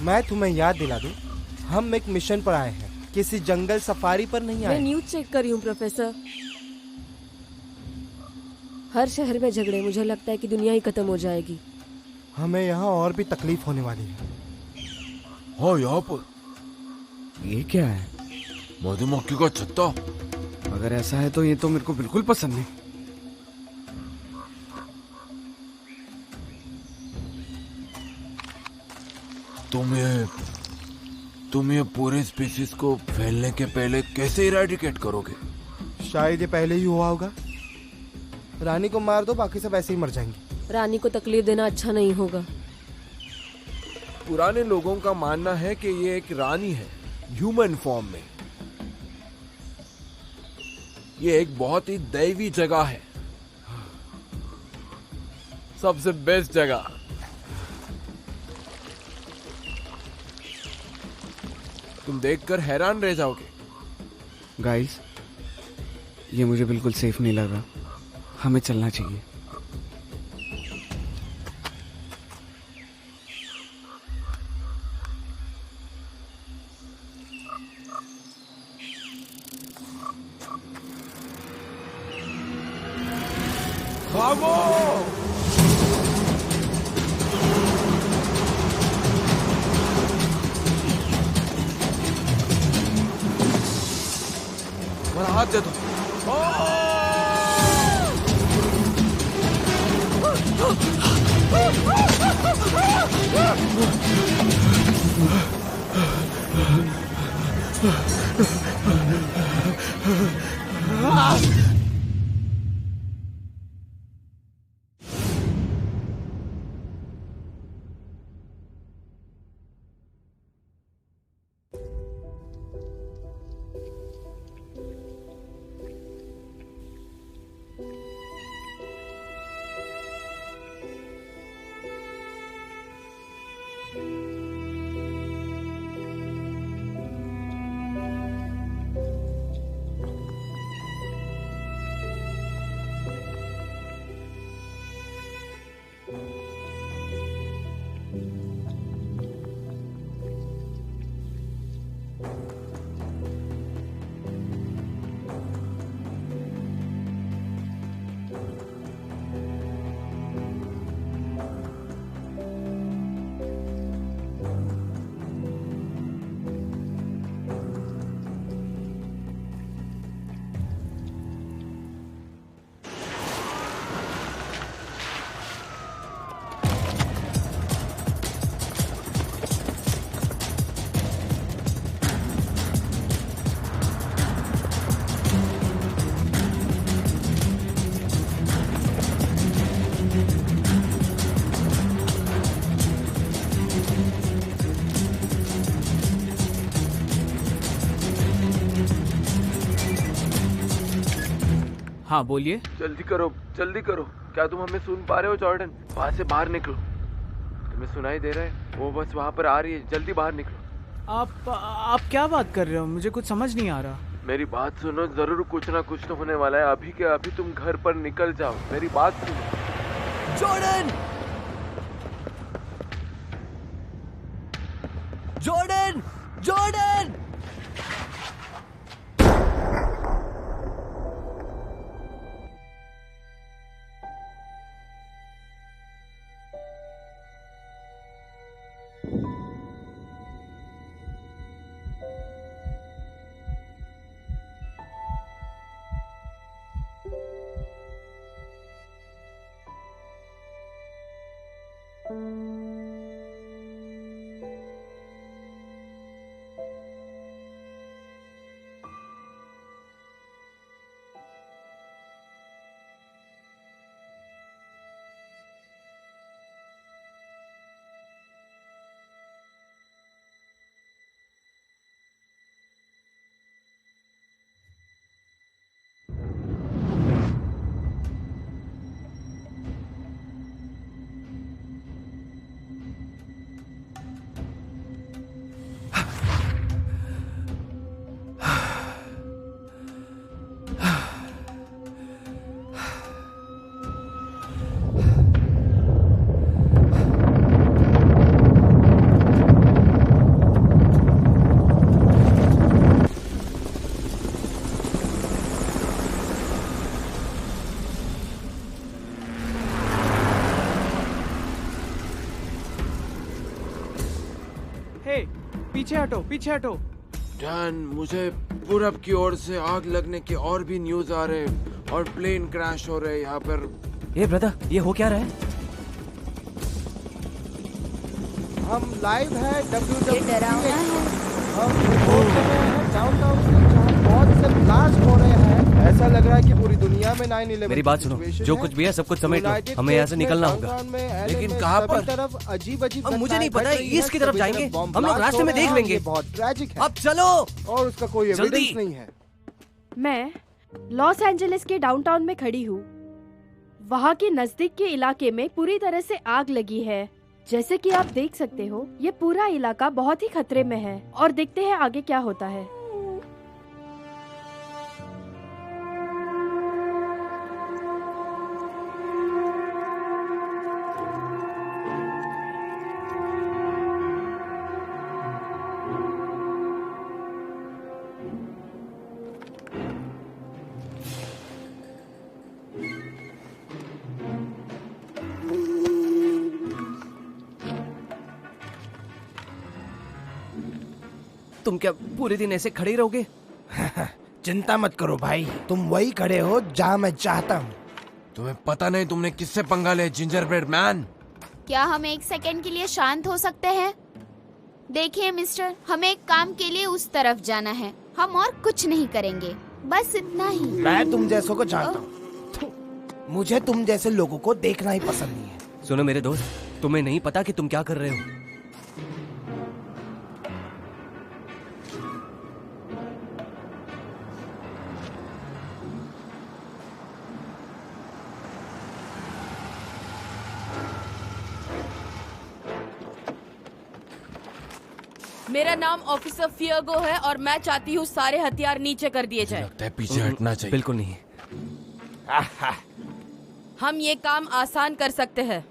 मैं तुम्हें याद दिला दूं, हम एक मिशन पर आए हैं, किसी जंगल सफारी पर नहीं आए। मैं न्यूज चेक कर रही हूँ प्रोफेसर। हर शहर में झगड़े, मुझे लगता है कि दुनिया ही खत्म हो जाएगी। हमें यहाँ और भी तकलीफ होने वाली है। हाँ, यहाँ पर ये क्या है? मधुमक्खी का छत्ता। अगर ऐसा है तो ये तो मेरे को बिल्कुल पसंद नहीं। तुम ये पूरे स्पीसीज को फैलने के पहले कैसे इरेडिकेट करोगे? शायद ये पहले ही हुआ होगा। रानी को मार दो, बाकी सब ऐसे ही मर जाएंगे। रानी को तकलीफ देना अच्छा नहीं होगा। पुराने लोगों का मानना है कि ये एक रानी है, ह्यूमन फॉर्म में। ये एक बहुत ही दैवी जगह है, सबसे बेस्ट जगह। तुम देखकर हैरान रह जाओगे। गाइस, ये मुझे बिल्कुल सेफ नहीं लग रहा। हमें चलना चाहिए। भागो! मेरा हाथ दे दो। हाँ बोलिए। जल्दी करो, जल्दी करो। क्या तुम हमें सुन पा रहे हो जॉर्डन? वहां से बाहर निकलो। तुम्हें सुनाई दे रहा है? वो बस वहां पर आ रही है, जल्दी बाहर निकलो। आप क्या बात कर रहे हो? मुझे कुछ समझ नहीं आ रहा। मेरी बात सुनो, जरूर कुछ ना कुछ तो होने वाला है। अभी के अभी तुम घर पर निकल जाओ, मेरी बात सुनो। जॉर्डन! जॉर्डन! जॉर्डन! पीछे हटो, पीछे हटो। डैन, मुझे पूरब की ओर से आग लगने के और भी न्यूज आ रहे हैं और प्लेन क्रैश हो रहे हैं यहाँ पर। ये ब्रदर, ये हो क्या रहा है? हम लाइव है ये डरावना है। हम रिपोर्ट कर रहे हैं डाउनटाउन से, जहाँ बहुत से ब्लास्ट हो रहे हैं। ऐसा लग रहा है कि पूरी दुनिया में 9/11 मेरी बात सुनो, जो कुछ भी है सब कुछ समेट लो, हमें यहाँ से निकलना होगा। लेकिन कहाँ पर? तरफ अजीब अजीब अब मुझे नहीं पता, ईस्ट की तरफ जाएंगे, बॉम्ब हम लोग ब्लास्ट रास्ते में हो रहे देख हैं, लेंगे। ये बहुत ट्रैजिक है अब चलो। और उसका कोई जल्दी। एविडेंस नहीं है। मैं लॉस एंजलिस के डाउनटाउन में खड़ी हूँ। वहाँ के नजदीक के इलाके में पूरी तरह से आग लगी है। जैसे कि आप देख सकते हो, ये पूरा इलाका बहुत ही खतरे में है और देखते हैं आगे क्या होता है। तुम क्या पूरे दिन ऐसे खड़े रहोगे? चिंता मत करो भाई, तुम वही खड़े हो जहाँ मैं चाहता हूँ। तुम्हें पता नहीं तुमने किससे पंगा लिया, जिंजर ब्रेड मैन। क्या हम एक सेकंड के लिए शांत हो सकते हैं? देखिए मिस्टर, हमें एक काम के लिए उस तरफ जाना है। हम और कुछ नहीं करेंगे, बस इतना ही। मैं तुम जैसों को जानता हूँ। मुझे तुम जैसे लोगों को देखना ही पसंद नहीं है। सुनो मेरे दोस्त, तुम्हें नहीं पता कि तुम क्या कर रहे हो। मेरा नाम ऑफिसर फियगो है और मैं चाहती हूँ सारे हथियार नीचे कर दिए जाए। लगता है पीछे हटना चाहिए। बिल्कुल नहीं। हम ये काम आसान कर सकते हैं।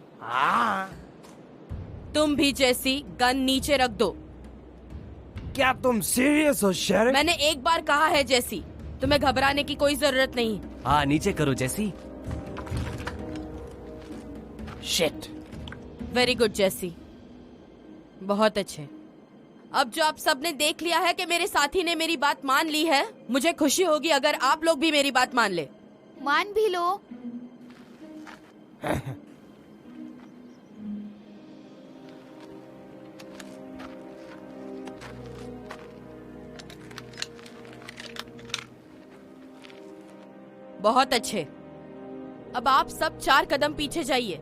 तुम भी जैसी गन नीचे रख दो। क्या तुम सीरियस हो शेरिफ? मैंने एक बार कहा है जैसी, तुम्हें घबराने की कोई जरूरत नहीं। हाँ, नीचे करो जैसी। शिट। वेरी गुड जैसी, बहुत अच्छे। अब जो आप सबने देख लिया है कि मेरे साथी ने मेरी बात मान ली है, मुझे खुशी होगी अगर आप लोग भी मेरी बात मान ले। मान भी लो। बहुत अच्छे। अब आप सब 4 कदम पीछे जाइए।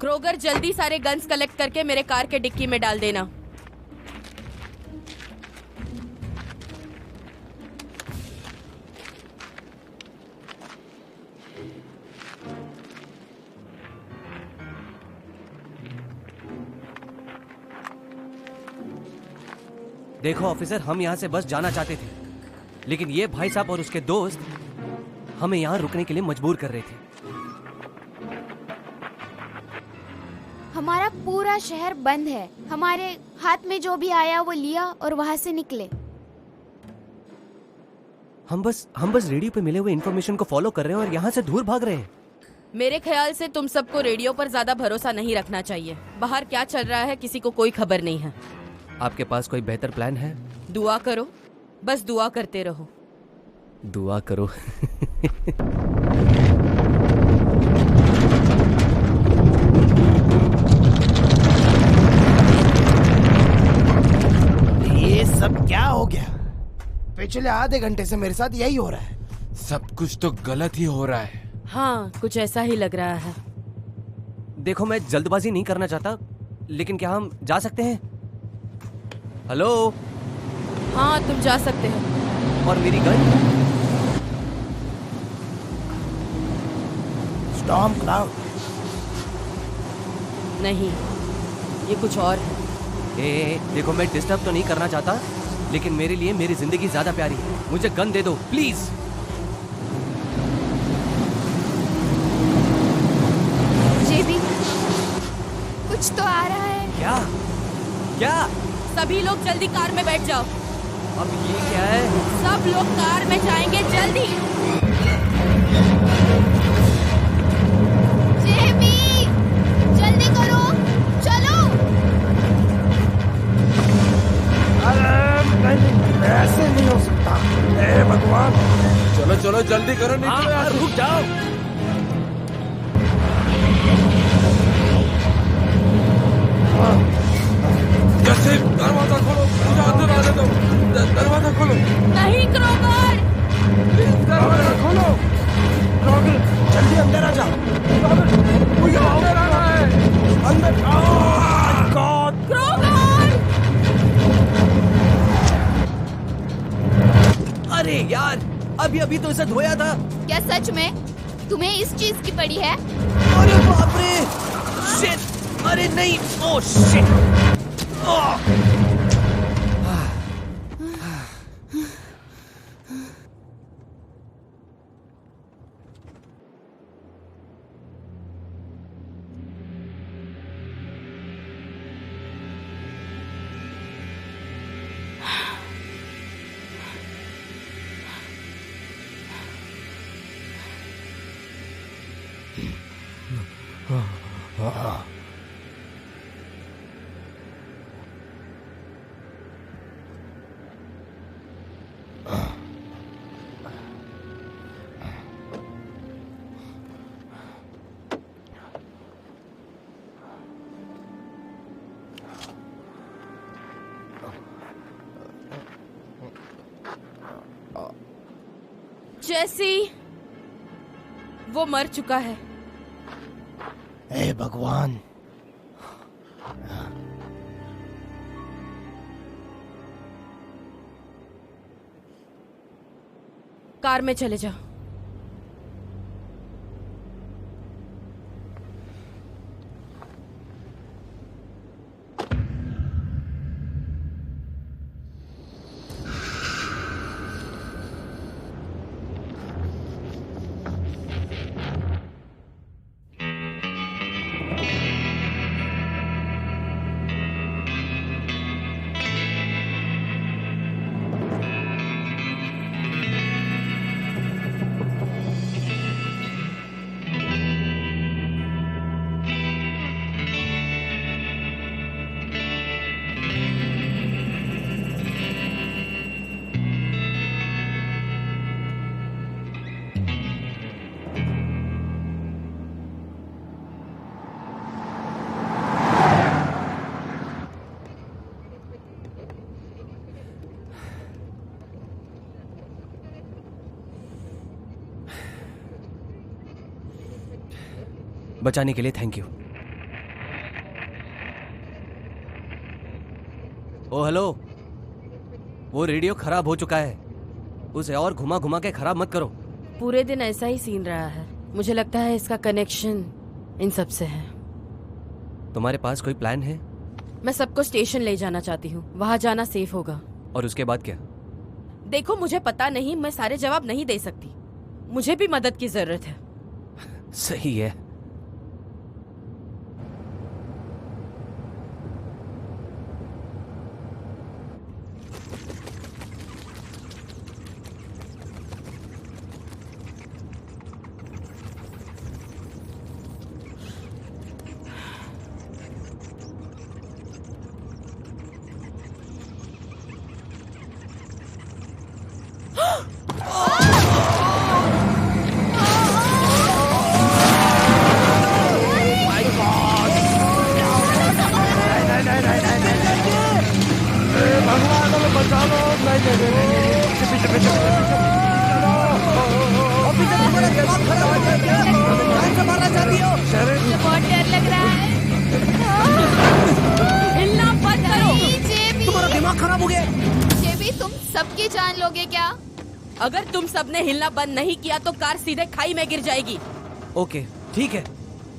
क्रोगर, जल्दी सारे गन्स कलेक्ट करके मेरे कार के डिक्की में डाल देना। देखो ऑफिसर, हम यहाँ से बस जाना चाहते थे, लेकिन ये भाई साहब और उसके दोस्त हमें यहाँ रुकने के लिए मजबूर कर रहे थे। हमारा पूरा शहर बंद है। हमारे हाथ में जो भी आया वो लिया और वहाँ से निकले। हम बस रेडियो पे मिले हुए इन्फॉर्मेशन को फॉलो कर रहे हैं और यहाँ से दूर भाग रहे हैं। मेरे ख्याल से तुम सबको रेडियो पर ज्यादा भरोसा नहीं रखना चाहिए। बाहर क्या चल रहा है किसी को कोई खबर नहीं है। आपके पास कोई बेहतर प्लान है? दुआ करो, बस दुआ करते रहो। दुआ करो। ये सब क्या हो गया? पिछले आधे घंटे से मेरे साथ यही हो रहा है। सब कुछ तो गलत ही हो रहा है। हाँ, कुछ ऐसा ही लग रहा है। देखो, मैं जल्दबाजी नहीं करना चाहता, लेकिन क्या हम जा सकते हैं? हेलो? हाँ, तुम जा सकते हो। और मेरी गन? Storm cloud. नहीं, ये कुछ और है। देखो, मैं डिस्टर्ब तो नहीं करना चाहता, लेकिन मेरे लिए मेरी जिंदगी ज्यादा प्यारी है। मुझे गन दे दो प्लीज। मुझे भी कुछ तो आ रहा है। क्या? क्या? सभी लोग जल्दी कार में बैठ जाओ। अब ये क्या है? सब लोग कार में जाएंगे, जल्दी। भगवान। चलो चलो जल्दी करो, निकलो यार। रुक जाओ। जैसे दरवाजा खोलो, मुझे अंदर आने दो। दरवाजा खोलो। नहीं क्रोगर। प्लीज दरवाजा खोलो। रॉबिन जल्दी अंदर आ जा। रॉबिन मुझे अंदर आना है। अंदर। ओह गॉड। क्रोगर। अरे यार, अभी अभी तो इसे धोया था। क्या सच में तुम्हें इस चीज की पड़ी है? अरे बाप रे, शिट, अरे नहीं, ओह शिट। जेसी, वो मर चुका है। हे भगवान। कार में चले जाओ। बचाने के लिए थैंक यू। ओ हेलो, वो रेडियो खराब हो चुका है, उसे और घुमा घुमा के खराब मत करो। पूरे दिन ऐसा ही सीन रहा है। मुझे लगता है इसका कनेक्शन इन सब से है। तुम्हारे पास कोई प्लान है? मैं सबको स्टेशन ले जाना चाहती हूँ, वहां जाना सेफ होगा। और उसके बाद क्या? देखो मुझे पता नहीं, मैं सारे जवाब नहीं दे सकती। मुझे भी मदद की जरूरत है। सही है। बहुत डर लग रहा है। हिलना बंद करो। तुम्हारा दिमाग खराब हो गया। जेबी, तुम सबकी जान लोगे क्या? अगर तुम सबने हिलना बंद नहीं किया तो कार सीधे खाई में गिर जाएगी। ओके ठीक है,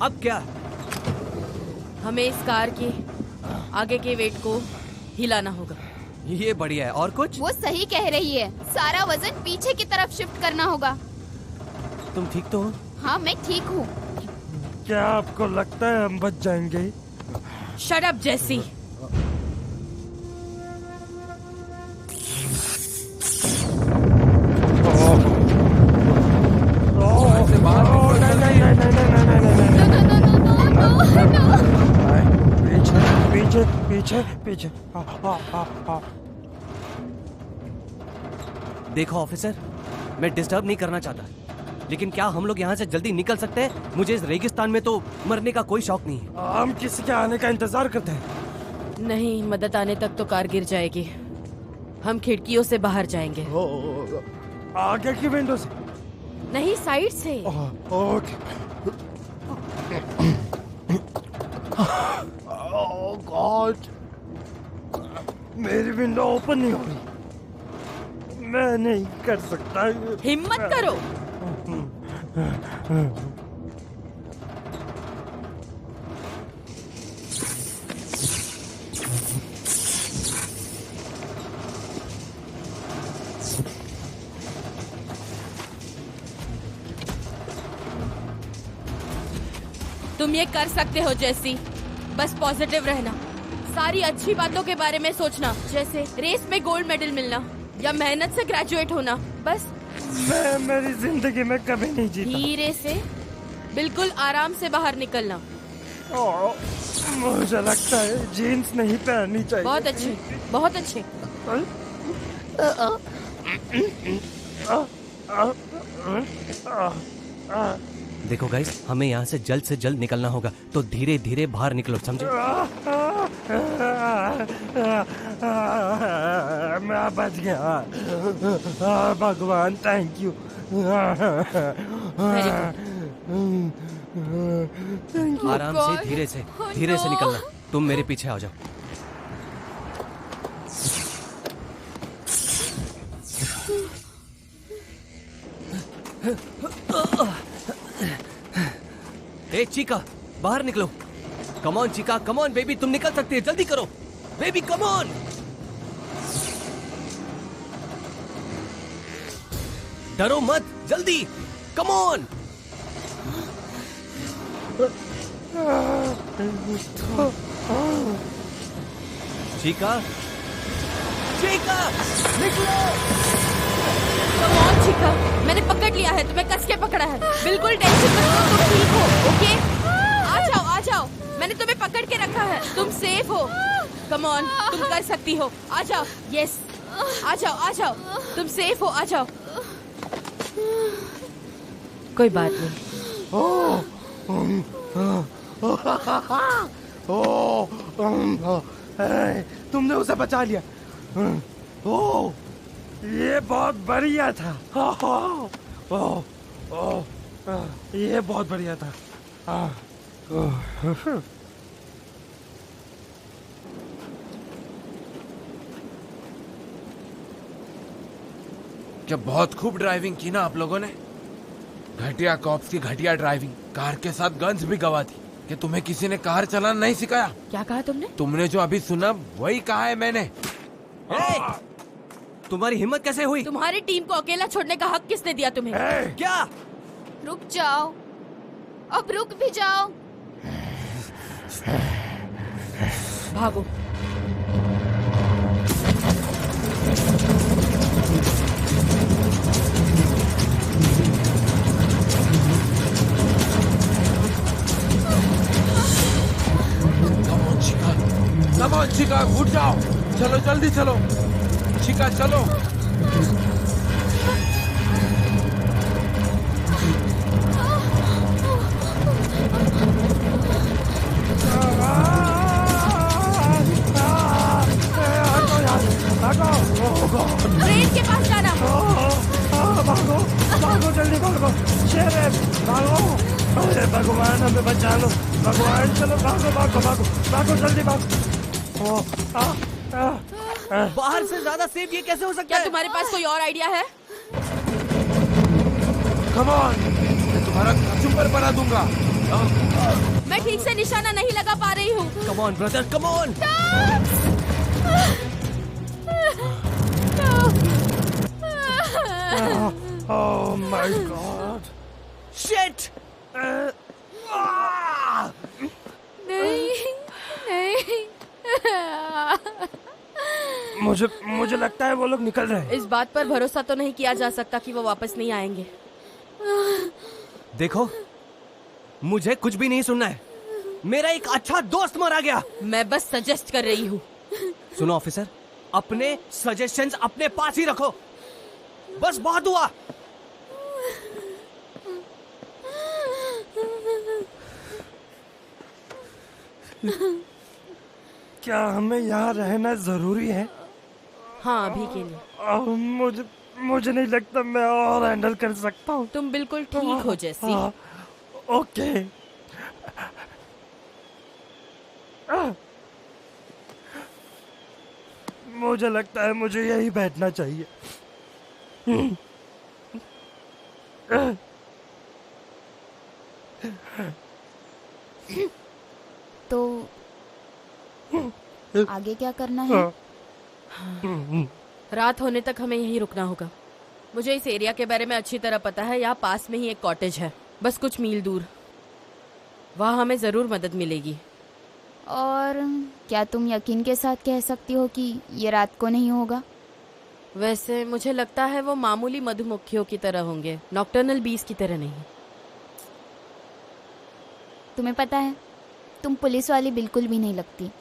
अब क्या? हमें इस कार के आगे के वेट को हिलाना होगा। ये बढ़िया है। और कुछ? वो सही कह रही है, सारा वजन पीछे की तरफ शिफ्ट करना होगा। तुम ठीक तो हो? हाँ मैं ठीक हूँ। क्या आपको लगता है हम बच जाएंगे? शट अप जेसी। पीछे पीछे पीछे। देखो ऑफिसर, मैं डिस्टर्ब नहीं करना चाहता, लेकिन क्या हम लोग यहाँ से जल्दी निकल सकते हैं? मुझे इस रेगिस्तान में तो मरने का कोई शौक नहीं है। हम किसी के आने का इंतजार करते हैं। नहीं, मदद आने तक तो कार गिर जाएगी। हम खिड़कियों से बाहर जाएंगे। आगे की विंडो से नहीं, साइड से। ओके। ओह गॉड, मेरी विंडो ओपन नहीं हो रही। मैं नहीं कर सकता। हिम्मत करो। तुम ये कर सकते हो जेसी, बस पॉजिटिव रहना, सारी अच्छी बातों के बारे में सोचना, जैसे रेस में गोल्ड मेडल मिलना या मेहनत से ग्रेजुएट होना। बस मैं मेरी जिंदगी में कभी नहीं जीता। धीरे से, बिल्कुल आराम से बाहर निकलना। मुझे लगता है जीन्स नहीं पहननी चाहिए। बहुत अच्छे, बहुत अच्छे। देखो गाइस, हमें यहाँ से जल्द निकलना होगा, तो धीरे धीरे बाहर निकलो, समझे? मैं बच गया। भगवान थैंक यू। आराम से, धीरे से निकलना। तुम मेरे पीछे आ जाओ। ए चीका, बाहर निकलो। Come on Chica, come on baby, तुम निकल सकती है, जल्दी करो बेबी, कम ऑन। डरो मत, जल्दी, कम ऑन। चीका, चीका, निकलो। कम ऑन चिका, मैंने पकड़ लिया है, तुम्हें कस के पकड़ा है। बिल्कुल टेंशन मत लो, तुम ठीक हो, ओके? आ जाओ, आ जाओ, मैंने तुम्हें पकड़ के रखा है, तुम सेफ हो। कम ऑन, तुम कर सकती हो, आ जाओ। यस, आ जाओ, आ जाओ, तुम सेफ हो, आ जाओ। कोई बात नहीं। तुमने उसे बचा लिया। ओह, ये बहुत बढ़िया था। ये बहुत बढ़िया था। क्या बहुत खूब ड्राइविंग की ना आप लोगों ने। घटिया कॉप्स की घटिया ड्राइविंग, कार के साथ गन्स भी गवा दी। कि तुम्हें किसी ने कार चलाना नहीं सिखाया? क्या कहा तुमने? तुमने जो अभी सुना वही कहा है मैंने। तुम्हारी हिम्मत कैसे हुई? तुम्हारी टीम को अकेला छोड़ने का हक किसने दिया तुम्हें? क्या? रुक जाओ, अब रुक भी जाओ। भागो। कम ऑन चिका, उठ जाओ, चलो जल्दी चलो चिका, चलो। ट्रेन के पास जाना। भागो भागो, जल्दी भागो, शेर है, भागो। अरे भगवान हमें बचा लो, भगवान, चलो भागो भागो भागो भागो, जल्दी भागो। बाहर से ज्यादा सेफ ये कैसे हो सकता क्या है? तुम्हारे पास कोई और आइडिया है? कम ऑन, मैं तुम्हारा चुम्बर बना दूंगा। मैं ठीक से निशाना नहीं लगा पा रही हूँ। Come on brother, come on. Oh my God, shit. नहीं, नहीं। मुझे लगता है वो लोग निकल रहे हैं। इस बात पर भरोसा तो नहीं किया जा सकता कि वो वापस नहीं आएंगे। देखो, मुझे कुछ भी नहीं सुनना है। मेरा एक अच्छा दोस्त मारा गया। मैं बस सजेस्ट कर रही हूँ। सुनो ऑफिसर, अपने सजेशंस अपने पास ही रखो। बस बहुत हुआ। क्या हमें यहाँ रहना जरूरी है? हाँ, अभी के लिए। मुझे नहीं लगता मैं और हैंडल कर सकता हूँ। तुम बिल्कुल ठीक हो जैसी। ओके। मुझे लगता है मुझे यही बैठना चाहिए। तो आगे क्या करना है? रात होने तक हमें यहीं रुकना होगा। मुझे इस एरिया के बारे में अच्छी तरह पता है। यहाँ पास में ही एक कॉटेज है, बस कुछ मील दूर। वहाँ हमें जरूर मदद मिलेगी। और क्या तुम यकीन के साथ कह सकती हो कि ये रात को नहीं होगा? वैसे मुझे लगता है वो मामूली मधुमक्खियों की तरह होंगे, नॉक्टर्नल बीस की तरह नहीं। तुम्हें पता है, तुम पुलिस वाली बिल्कुल भी नहीं लगती।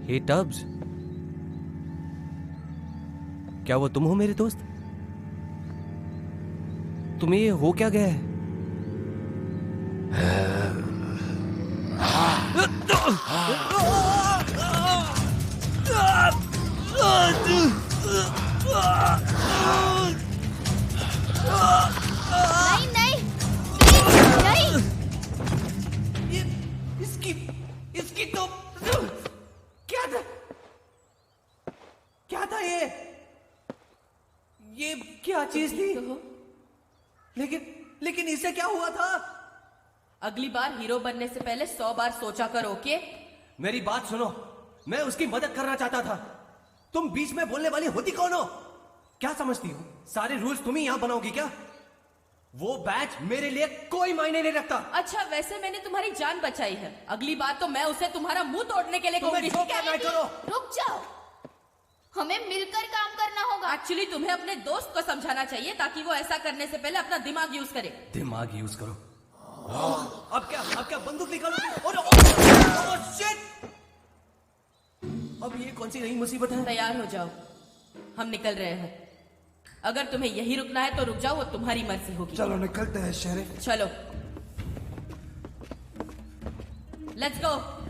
हे टब्स, क्या वो तुम हो मेरे दोस्त? तुम्हें ये हो क्या गया है? नहीं नहीं, प्लीज नहीं। इसकी तो क्या था ये क्या चीज थी? लेकिन इसे क्या हुआ था? अगली बार हीरो बनने से पहले 100 बार सोचा करो, ओके? मेरी बात सुनो, मैं उसकी मदद करना चाहता था। तुम बीच में बोलने वाली होती कौन हो? क्या समझती हो सारे रूल्स तुम ही यहां बनाओगी क्या? वो बैच मेरे लिए कोई मायने नहीं रखता। अच्छा, वैसे मैंने तुम्हारी जान बचाई है। अगली बार तो मैं उसे तुम्हारा मुंह तोड़ने के लिए कहूंगी। रुक जाओ, हमें मिलकर काम करना होगा। एक्चुअली तुम्हें अपने दोस्त को समझाना चाहिए ताकि वो ऐसा करने से पहले अपना दिमाग यूज करे। दिमाग यूज करो? अब क्या बंदूक निकालोगी? शिट! अब ये कौन सी नई मुसीबत है? तैयार हो जाओ, हम निकल रहे हैं। अगर तुम्हें यही रुकना है तो रुक जाओ, वो तुम्हारी मर्जी होगी। चलो निकलते हैं शेरिफ। चलो, लेट्स गो।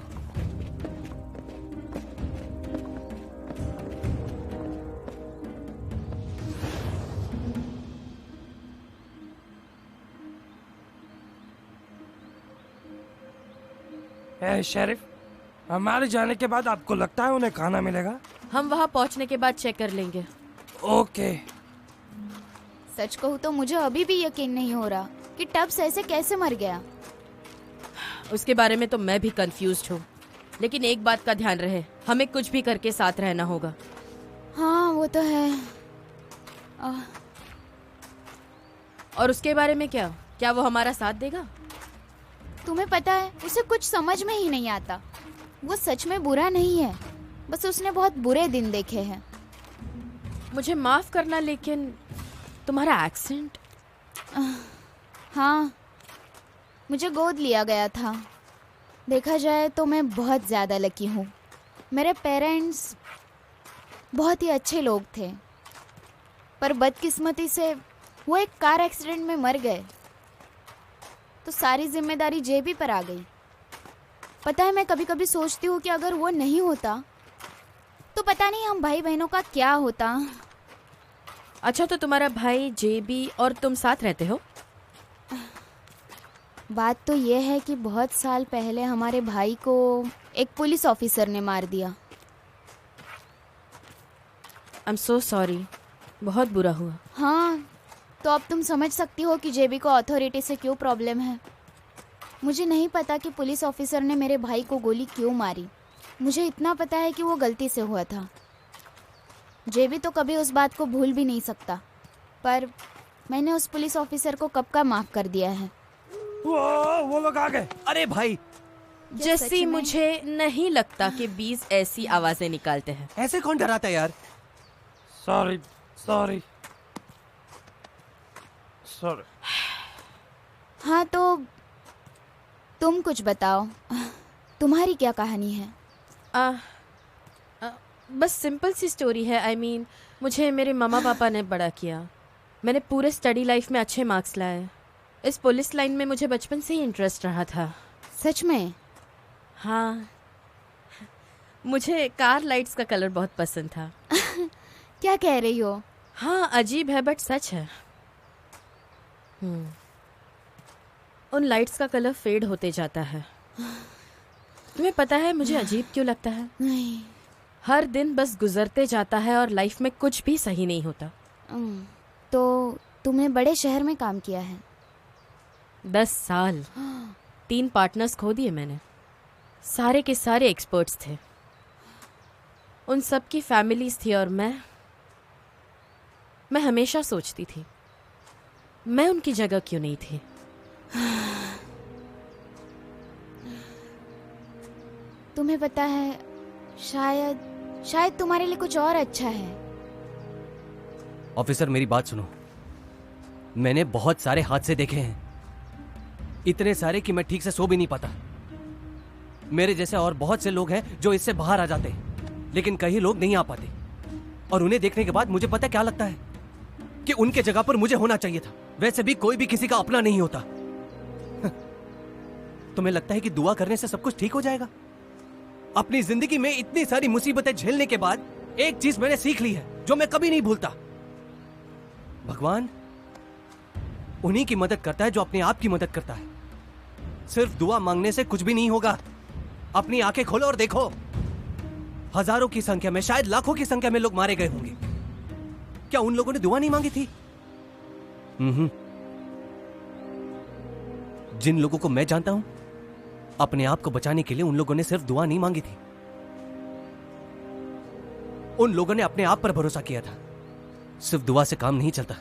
शेरिफ, हमारे जाने के बाद आपको लगता है उन्हें खाना मिलेगा? हम वहां पहुंचने के बाद चेक कर लेंगे। ओके। सच कहूँ तो मुझे अभी भी यकीन नहीं हो रहा कि टब्स ऐसे कैसे मर गया। उसके बारे में तो मैं भी कंफ्यूज्ड हूँ, लेकिन एक बात का ध्यान रहे, हमें कुछ भी करके साथ रहना होगा। हाँ वो तो है। और उसके बारे में क्या? क्या वो हमारा साथ देगा? तुम्हें पता है, उसे कुछ समझ में ही नहीं आता। वो सच में बुरा नहीं है, बस उसने बहुत बुरे दिन देखे हैं। मुझे माफ करना, लेकिन तुम्हारा एक्सेंट। हाँ, मुझे गोद लिया गया था। देखा जाए तो मैं बहुत ज़्यादा लकी हूँ। मेरे पेरेंट्स बहुत ही अच्छे लोग थे, पर बदकिस्मती से वो एक कार एक्सीडेंट में मर गए, तो सारी जिम्मेदारी जेबी पर आ गई। पता है, मैं कभी कभी सोचती हूँ कि अगर वो नहीं होता तो पता नहीं हम भाई बहनों का क्या होता। अच्छा, तो तुम्हारा भाई, जेबी और तुम साथ रहते हो? बात तो ये है कि बहुत साल पहले हमारे भाई को एक पुलिस ऑफिसर ने मार दिया। आई एम सो सॉरी, बहुत बुरा हुआ। हाँ, तो अब तुम समझ सकती हो कि जेबी को अथॉरिटी से क्यों प्रॉब्लम है। मुझे नहीं पता कि पुलिस ऑफिसर ने मेरे भाई को गोली क्यों मारी। मुझे इतना पता है कि वो गलती से हुआ था। जेबी तो कभी उस बात को भूल भी नहीं सकता, पर मैंने उस पुलिस ऑफिसर को कब का माफ कर दिया है। वो लोग आ गए। अरे भाई, जैसी मुझे नहीं लगता कि 20 ऐसी आवाजें निकालते हैं। ऐसे कौन डराता है यार? Sorry sorry sorry. हाँ, तो तुम कुछ बताओ, तुम्हारी क्या कहानी है? बस सिंपल सी स्टोरी है। I mean, मुझे मेरे मामा पापा ने बड़ा किया। मैंने पूरे स्टडी लाइफ में अच्छे मार्क्स लाए। इस पुलिस लाइन में मुझे बचपन से ही इंटरेस्ट रहा था। सच में? हाँ, मुझे कार लाइट्स का कलर बहुत पसंद था। क्या कह रही हो? हाँ, अजीब है बट सच है। उन लाइट्स का कलर फेड होते जाता है। तुम्हें पता है मुझे अजीब क्यों लगता है? नहीं। हर दिन बस गुजरते जाता है और लाइफ में कुछ भी सही नहीं होता। तो तुमने बड़े शहर में काम किया है? 10 साल। 3 पार्टनर्स खो दिए मैंने। सारे के सारे एक्सपर्ट्स थे। उन सब की फैमिलीज थी और मैं हमेशा सोचती थी मैं उनकी जगह क्यों नहीं थी। तुम्हें पता है, शायद तुम्हारे लिए कुछ और अच्छा है। ऑफिसर, मेरी बात सुनो। मैंने बहुत सारे हादसे देखे हैं, इतने सारे कि मैं ठीक से सो भी नहीं पाता। मेरे जैसे और बहुत से लोग हैं जो इससे बाहर आ जाते हैं, लेकिन कई लोग नहीं आ पाते। और उन्हें देखने के बाद मुझे पता क्या लगता है कि उनके जगह पर मुझे होना चाहिए था। वैसे भी कोई भी किसी का अपना नहीं होता। तुम्हें लगता है कि दुआ करने से सब कुछ ठीक हो जाएगा? अपनी जिंदगी में इतनी सारी मुसीबतें झेलने के बाद एक चीज मैंने सीख ली है जो मैं कभी नहीं भूलता। भगवान उन्हीं की मदद करता है जो अपने आप की मदद करता है। सिर्फ दुआ मांगने से कुछ भी नहीं होगा। अपनी आंखें खोलो और देखो, हजारों की संख्या में, शायद लाखों की संख्या में लोग मारे गए होंगे। क्या उन लोगों ने दुआ नहीं मांगी थी? जिन लोगों को मैं जानता हूं, अपने आप को बचाने के लिए उन लोगों ने सिर्फ दुआ नहीं मांगी थी। उन लोगों ने अपने आप पर भरोसा किया था। सिर्फ दुआ से काम नहीं चलता।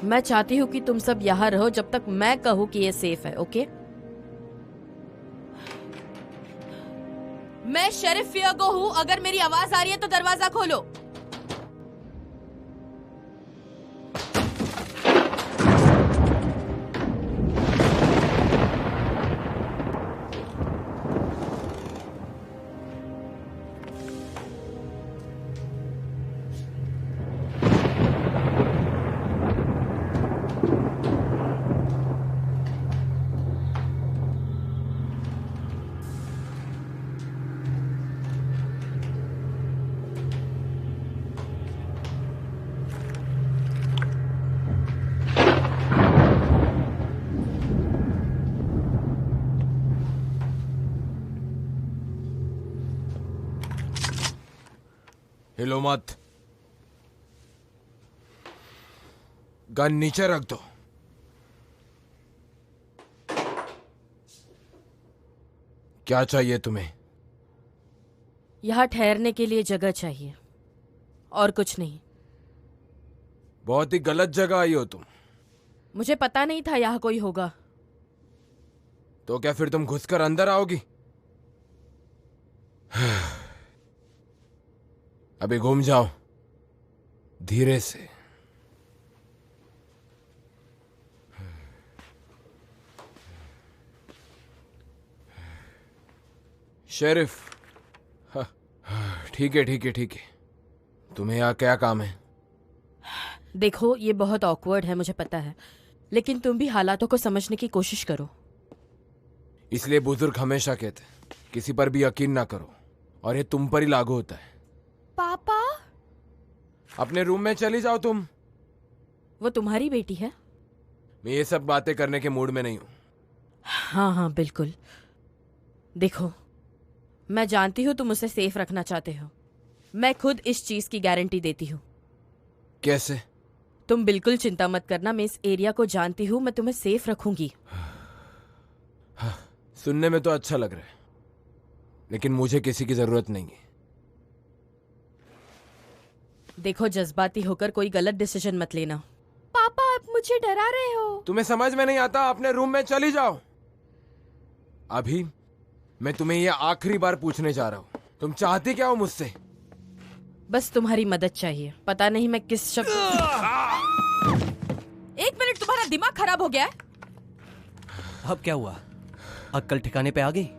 मैं चाहती हूँ कि तुम सब यहाँ रहो जब तक मैं कहूँ कि ये सेफ है, ओके? मैं शेरिफ फियागो हूँ। अगर मेरी आवाज आ रही है तो दरवाजा खोलो। हिलो मत। गन नीचे रख दो। क्या चाहिए तुम्हें? यहाँ ठहरने के लिए जगह चाहिए और कुछ नहीं। बहुत ही गलत जगह आई हो तुम। मुझे पता नहीं था यहाँ कोई होगा। तो क्या फिर तुम घुसकर अंदर आओगी? अभी घूम जाओ धीरे से। शेरिफ, ठीक है ठीक है ठीक है। तुम्हें यहाँ क्या काम है? देखो, ये बहुत ऑकवर्ड है, मुझे पता है, लेकिन तुम भी हालातों को समझने की कोशिश करो। इसलिए बुजुर्ग हमेशा कहते हैं किसी पर भी यकीन ना करो, और ये तुम पर ही लागू होता है। पापा, अपने रूम में चली जाओ तुम। वो तुम्हारी बेटी है? मैं ये सब बातें करने के मूड में नहीं हूं। हाँ हाँ बिल्कुल। देखो, मैं जानती हूँ तुम उसे सेफ रखना चाहते हो। मैं खुद इस चीज की गारंटी देती हूँ। कैसे? तुम बिल्कुल चिंता मत करना, मैं इस एरिया को जानती हूँ, मैं तुम्हें सेफ रखूंगी। सुनने में तो अच्छा लग रहा है, लेकिन मुझे किसी की जरूरत नहीं है। देखो, जज्बाती होकर कोई गलत डिसीजन मत लेना। पापा, आप मुझे डरा रहे हो। तुम्हें समझ में नहीं आता? अपने रूम में चली जाओ। अभी मैं तुम्हें यह आखिरी बार पूछने जा रहा हूं, तुम चाहती क्या हो मुझसे? बस तुम्हारी मदद चाहिए। पता नहीं मैं किस शब्द। एक मिनट, तुम्हारा दिमाग खराब हो गया है? अब क्या हुआ? अक्ल ठिकाने पे आ गई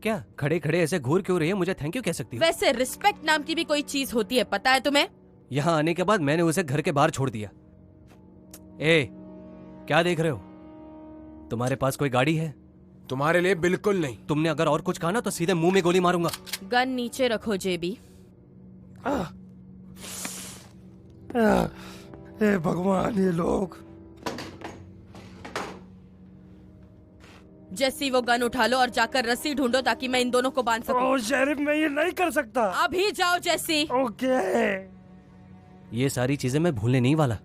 क्या? खड़े खड़े ऐसे घूर क्यों रही है? मुझे थैंक यू कह सकती है। वैसे रिस्पेक्ट नाम की भी कोई चीज होती है, पता है तुम्हें? यहाँ आने के बाद मैंने उसे घर के बाहर छोड़ दिया। ए, क्या देख रहे हो? तुम्हारे पास कोई गाड़ी है? तुम्हारे लिए बिल्कुल नहीं। तुमने अगर और कुछ कहा ना तो सीधे मुंह में गोली मारूंगा। गन नीचे रखो जेबी। हे भगवान, ये लोग। जैसी वो गन उठा लो और जाकर रस्सी ढूंढो ताकि मैं इन दोनों को बांध सकूं। ओह शेरिफ, मैं ये नहीं कर सकता। अभी जाओ जैसी। ओके। ये सारी चीजें मैं भूलने नहीं वाला।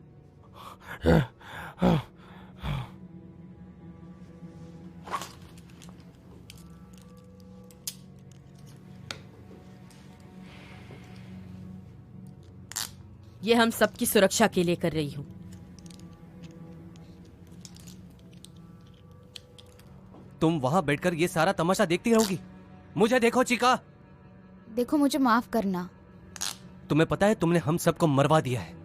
ये हम सबकी सुरक्षा के लिए कर रही हूँ। तुम वहां बैठकर ये सारा तमाशा देखती रहोगी? मुझे देखो चिका। देखो, मुझे माफ करना। तुम्हें पता है तुमने हम सबको मरवा दिया है।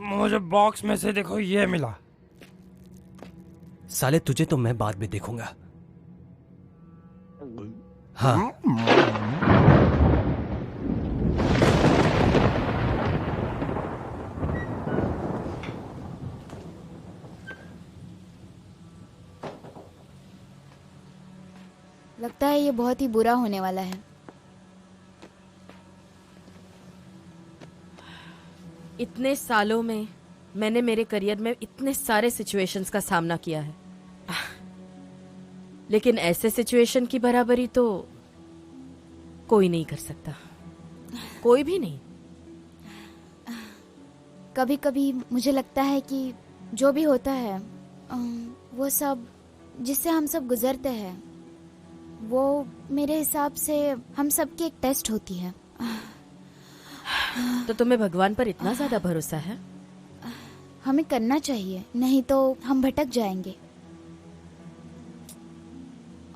मुझे बॉक्स में से देखो ये मिला। साले, तुझे तो मैं बाद में देखूंगा। हाँ। लगता है ये बहुत ही बुरा होने वाला है। इतने सालों में मैंने मेरे करियर में इतने सारे सिचुएशंस का सामना किया है, लेकिन ऐसे सिचुएशन की बराबरी तो कोई नहीं कर सकता, कोई भी नहीं। कभी कभी मुझे लगता है कि जो भी होता है वो सब जिससे हम सब गुजरते हैं वो मेरे हिसाब से हम सबकी एक टेस्ट होती है। तो तुम्हें भगवान पर इतना ज्यादा भरोसा है? हमें करना चाहिए, नहीं तो हम भटक जाएंगे।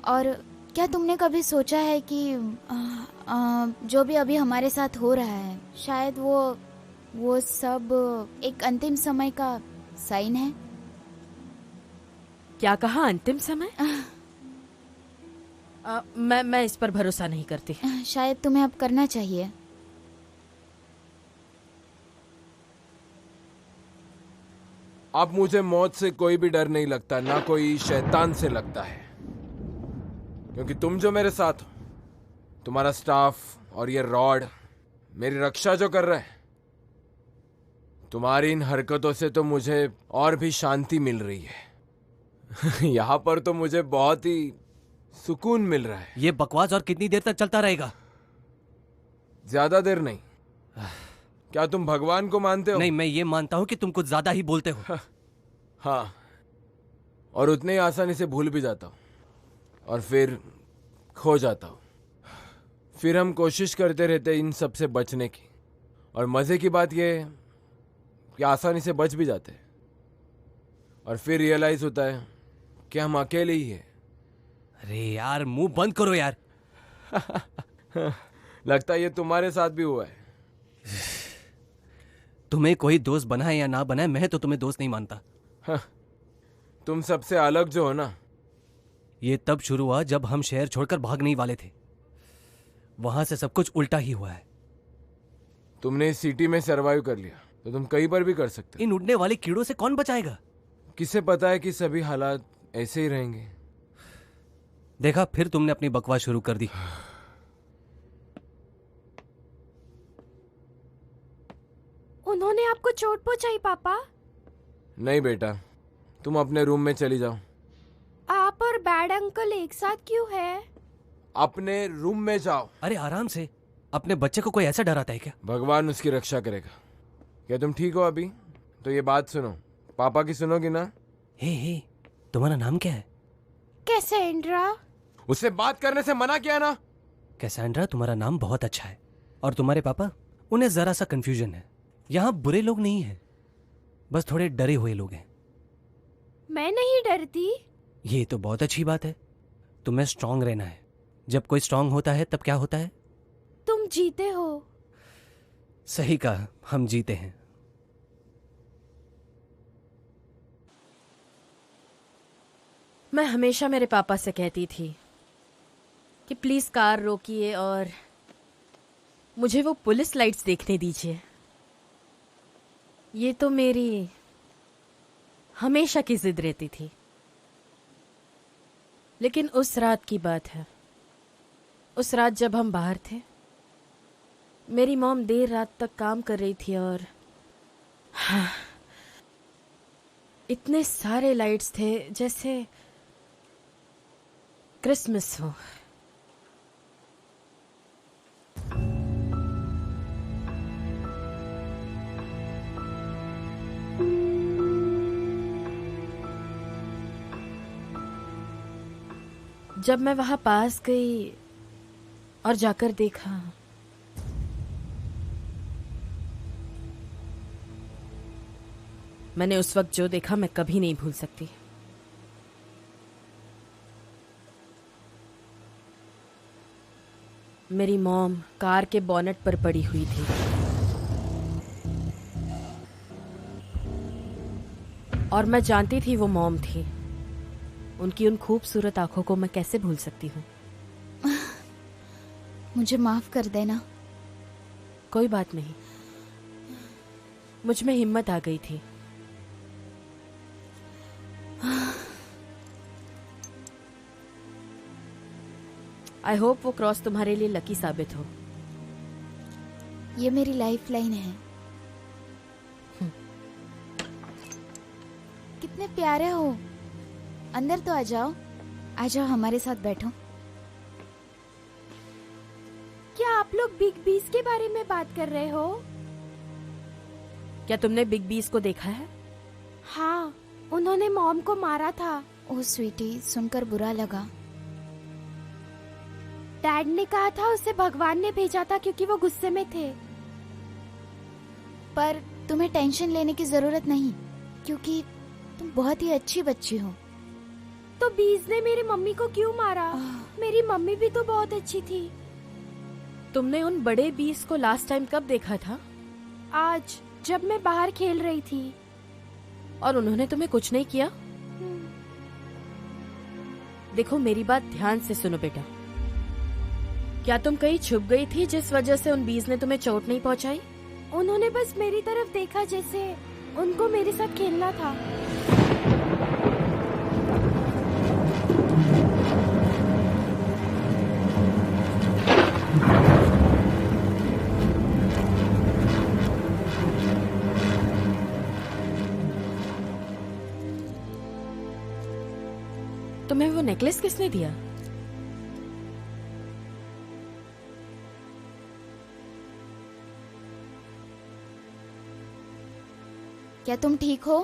और क्या तुमने कभी सोचा है कि जो भी अभी हमारे साथ हो रहा है, शायद वो सब एक अंतिम समय का साइन है? क्या कहा, अंतिम समय? मैं इस पर भरोसा नहीं करती। शायद तुम्हें अब करना चाहिए। अब मुझे मौत से कोई भी डर नहीं लगता, ना कोई शैतान से लगता है, क्योंकि तुम जो मेरे साथ हो, तुम्हारा स्टाफ और ये रॉड मेरी रक्षा जो कर रहे हैं, तुम्हारी इन हरकतों से तो मुझे और भी शांति मिल रही है। यहाँ पर तो मुझे बहुत ही सुकून मिल रहा है। ये बकवास और कितनी देर तक चलता रहेगा? ज्यादा देर नहीं। क्या तुम भगवान को मानते हो? नहीं, मैं ये मानता हूँ कि तुम कुछ ज्यादा ही बोलते हो। हाँ, और उतने ही आसानी से भूल भी जाता हूँ और फिर खो जाता हूँ। फिर हम कोशिश करते रहते इन सब से बचने की, और मजे की बात यह है कि आसानी से बच भी जाते हैं, और फिर रियलाइज होता है कि हम अकेले ही हैं। अरे यार, मुंह बंद करो यार। लगता है ये तुम्हारे साथ भी हुआ है। तुम्हें कोई दोस्त बनाए या ना बनाए, मैं तो तुम्हें दोस्त नहीं मानता। तुम सबसे अलग जो हो ना। ये तब शुरू हुआ जब हम शहर छोड़कर भागने ही वाले थे। वहां से सब कुछ उल्टा ही हुआ है। तुमने इस सिटी में सरवाइव कर लिया तो तुम कहीं पर भी कर सकते। इन उड़ने वाले कीड़ों से कौन बचाएगा? किसे पता है कि सभी हालात ऐसे ही रहेंगे। देखा, फिर तुमने अपनी बकवास शुरू कर दी। उन्होंने आपको चोट पहुंचाई पापा? नहीं बेटा, तुम अपने रूम में चली जाओ। आप और बैड अंकल एक साथ क्यों है? अपने रूम में जाओ। अरे आराम से। अपने बच्चे को कोई ऐसा डराता है क्या? भगवान उसकी रक्षा करेगा। क्या तुम ठीक हो अभी? तो ये बात सुनो, पापा की सुनोगी ना? हे, तुम्हारा नाम क्या है? कैसेंड्रा। उससे बात करने से मना किया ना। कैसेंड्रा, तुम्हारा नाम बहुत अच्छा है। और तुम्हारे पापा, उन्हें जरा सा कंफ्यूजन है। यहाँ बुरे लोग नहीं हैं, बस थोड़े डरे हुए लोग हैं। मैं नहीं डरती। ये तो बहुत अच्छी बात है। तुम्हें स्ट्रांग रहना है। जब कोई स्ट्रांग होता है तब क्या होता है? तुम जीते हो। सही कहा, हम जीते हैं। मैं हमेशा मेरे पापा से कहती थी कि प्लीज कार रोकिए और मुझे वो पुलिस लाइट्स देखने दीजिए। ये तो मेरी हमेशा की जिद रहती थी। लेकिन उस रात की बात है, उस रात जब हम बाहर थे, मेरी मॉम देर रात तक काम कर रही थी और हाँ, इतने सारे लाइट्स थे जैसे क्रिसमस हो। जब मैं वहां पास गई और जाकर देखा, मैंने उस वक्त जो देखा मैं कभी नहीं भूल सकती। मेरी मॉम कार के बॉनेट पर पड़ी हुई थी। और मैं जानती थी वो मॉम थी। उनकी उन खूबसूरत आंखों को मैं कैसे भूल सकती हूँ। मुझे माफ कर देना। कोई बात नहीं, मुझ में हिम्मत आ गई थी। आई होप वो क्रॉस तुम्हारे लिए लकी साबित हो। ये मेरी लाइफ लाइन है। कितने प्यारे हो। अंदर तो आ जाओ, आ जाओ, हमारे साथ बैठो। क्या आप लोग बिग बीस के बारे में बात कर रहे हो? क्या तुमने बिग बीस को देखा है? हाँ, उन्होंने मॉम को मारा था। ओह स्वीटी, सुनकर बुरा लगा। डैड ने कहा था उसे भगवान ने भेजा था क्योंकि वो गुस्से में थे। पर तुम्हें टेंशन लेने की जरूरत नहीं, क्योंकि तुम बहुत ही अच्छी बच्ची हो। तो बीज ने मेरी मम्मी को क्यों मारा? मेरी मम्मी भी तो बहुत अच्छी थी। तुमने उन बड़े बीज को लास्ट टाइम कब देखा था? आज, जब मैं बाहर खेल रही थी। और उन्होंने तुम्हें कुछ नहीं किया? देखो मेरी बात ध्यान से सुनो बेटा। क्या तुम कहीं छुप गई थी जिस वजह से उन बीज ने तुम्हें चोट नहीं पहुंचाई? उन्होंने बस मेरी तरफ देखा, जैसे उनको मेरे साथ खेलना था। तुम्हें वो नेकलेस किसने दिया? क्या तुम ठीक हो?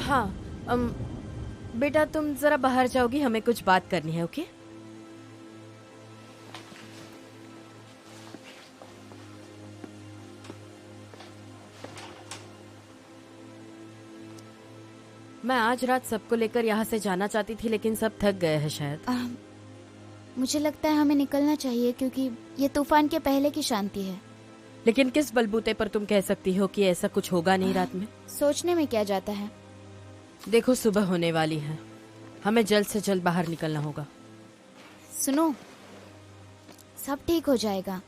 हाँ, बेटा तुम जरा बाहर जाओगी, हमें कुछ बात करनी है। ओके? मैं आज रात सबको लेकर यहाँ से जाना चाहती थी, लेकिन सब थक गए हैं शायद। मुझे लगता है हमें निकलना चाहिए, क्योंकि ये तूफान के पहले की शांति है। लेकिन किस बलबूते पर तुम कह सकती हो कि ऐसा कुछ होगा नहीं रात में? सोचने में क्या जाता है। देखो सुबह होने वाली है, हमें जल्द से जल्द बाहर निकलना होगा। सुनो, सब ठीक हो जाएगा।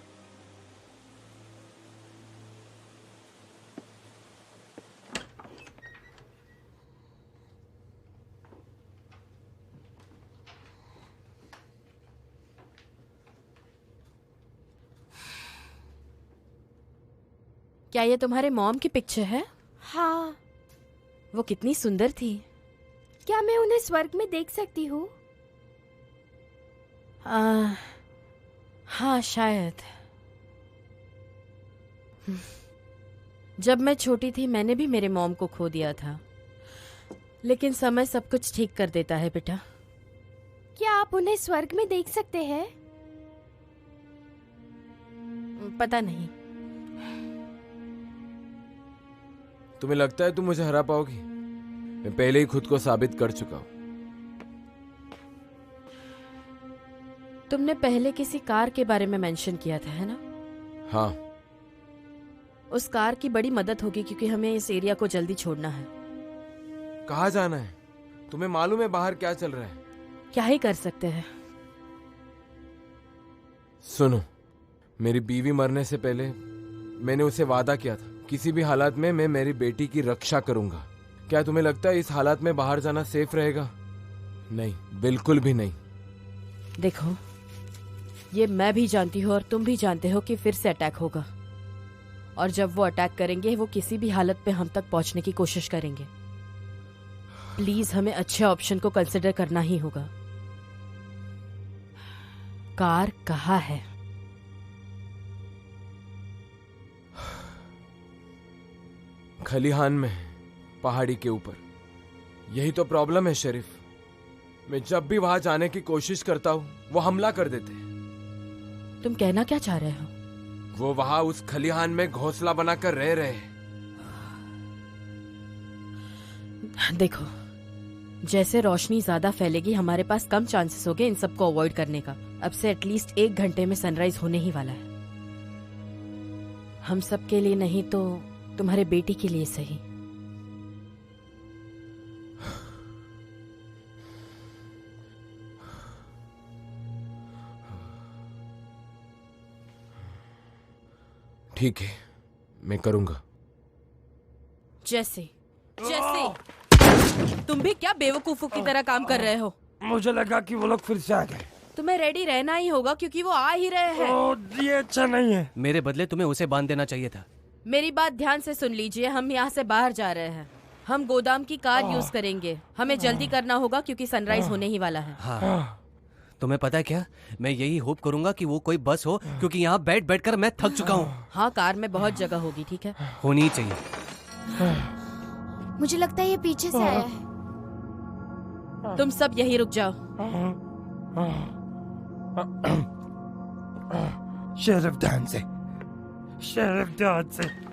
क्या ये तुम्हारे मॉम की पिक्चर है? हाँ। वो कितनी सुंदर थी। क्या मैं उन्हें स्वर्ग में देख सकती हूँ? हाँ शायद। जब मैं छोटी थी मैंने भी मेरे मॉम को खो दिया था, लेकिन समय सब कुछ ठीक कर देता है बेटा। क्या आप उन्हें स्वर्ग में देख सकते हैं? पता नहीं। तुम्हें लगता है तुम मुझे हरा पाओगी? मैं पहले ही खुद को साबित कर चुका हूं। तुमने पहले किसी कार के बारे में मेंशन किया था, है ना? हाँ। उस कार की बड़ी मदद होगी, क्योंकि हमें इस एरिया को जल्दी छोड़ना है। कहाँ जाना है? तुम्हें मालूम है बाहर क्या चल रहा है? क्या ही कर सकते हैं। सुनो, मेरी बीवी मरने से पहले मैंने उसे वादा किया था, किसी भी हालात में मैं मेरी बेटी की रक्षा करूंगा। क्या तुम्हें लगता है इस हालात में बाहर जाना सेफ रहेगा? नहीं, बिल्कुल भी नहीं। देखो, ये मैं भी जानती हूँ और तुम भी जानते हो कि फिर से अटैक होगा, और जब वो अटैक करेंगे वो किसी भी हालत में हम तक पहुंचने की कोशिश करेंगे। प्लीज हमें अच्छे ऑप्शन को कंसिडर करना ही होगा। कार कहाँ है? खलिहान में, पहाड़ी के ऊपर। यही तो प्रॉब्लम है शरीफ। मैं जब भी वहां जाने की कोशिश करता हूँ वो हमला कर देते हैं। तुम कहना क्या चाह रहे हो? वो वहां उस खलिहान में घोंसला बनाकर रह रहे हैं। देखो, जैसे रोशनी ज्यादा फैलेगी हमारे पास कम चांसेस होंगे इन सबको अवॉइड करने का। अब से एटलीस्ट 1 घंटे में सनराइज होने ही वाला है। हम सब के लिए नहीं तो तुम्हारे बेटी के लिए सही। ठीक है, मैं करूंगा। जैसे तुम भी क्या बेवकूफों की तरह काम कर रहे हो? मुझे लगा कि वो लोग फिर से आ गए। तुम्हें रेडी रहना ही होगा क्योंकि वो आ ही रहे हैं। ये अच्छा नहीं है। मेरे बदले तुम्हें उसे बांध देना चाहिए था। मेरी बात ध्यान से सुन लीजिए, हम यहाँ से बाहर जा रहे हैं। हम गोदाम की कार यूज करेंगे। हमें जल्दी करना होगा क्योंकि सनराइज होने ही वाला है। हाँ। तुम्हें पता है क्या, मैं यही होप करूंगा कि वो कोई बस हो, क्योंकि यहाँ बैठ कर मैं थक चुका हूँ। हाँ, कार में बहुत जगह होगी। ठीक है, होनी चाहिए। मुझे लगता है ये पीछे से आया है। तुम सब यहीं रुक जाओ। शेरिफ डैन से, शेरिफ डैन से।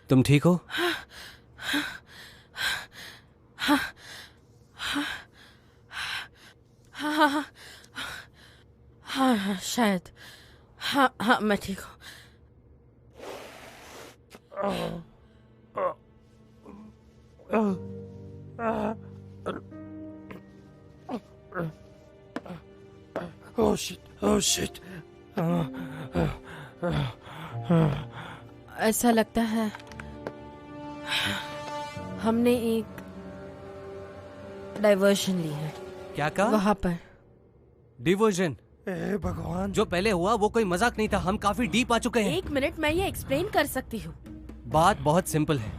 तुम ठीक हो? हाँ शायद। हाँ मैं ठीक हूँ। Oh shit! Oh shit! ऐसा लगता है हमने एक डाइवर्शन ली है। क्या कहा? वहाँ पर डिवर्जन। भगवान, जो पहले हुआ वो कोई मजाक नहीं था। हम काफी डीप आ चुके हैं। एक मिनट, मैं ये एक्सप्लेन कर सकती हूँ। बात बहुत सिंपल है।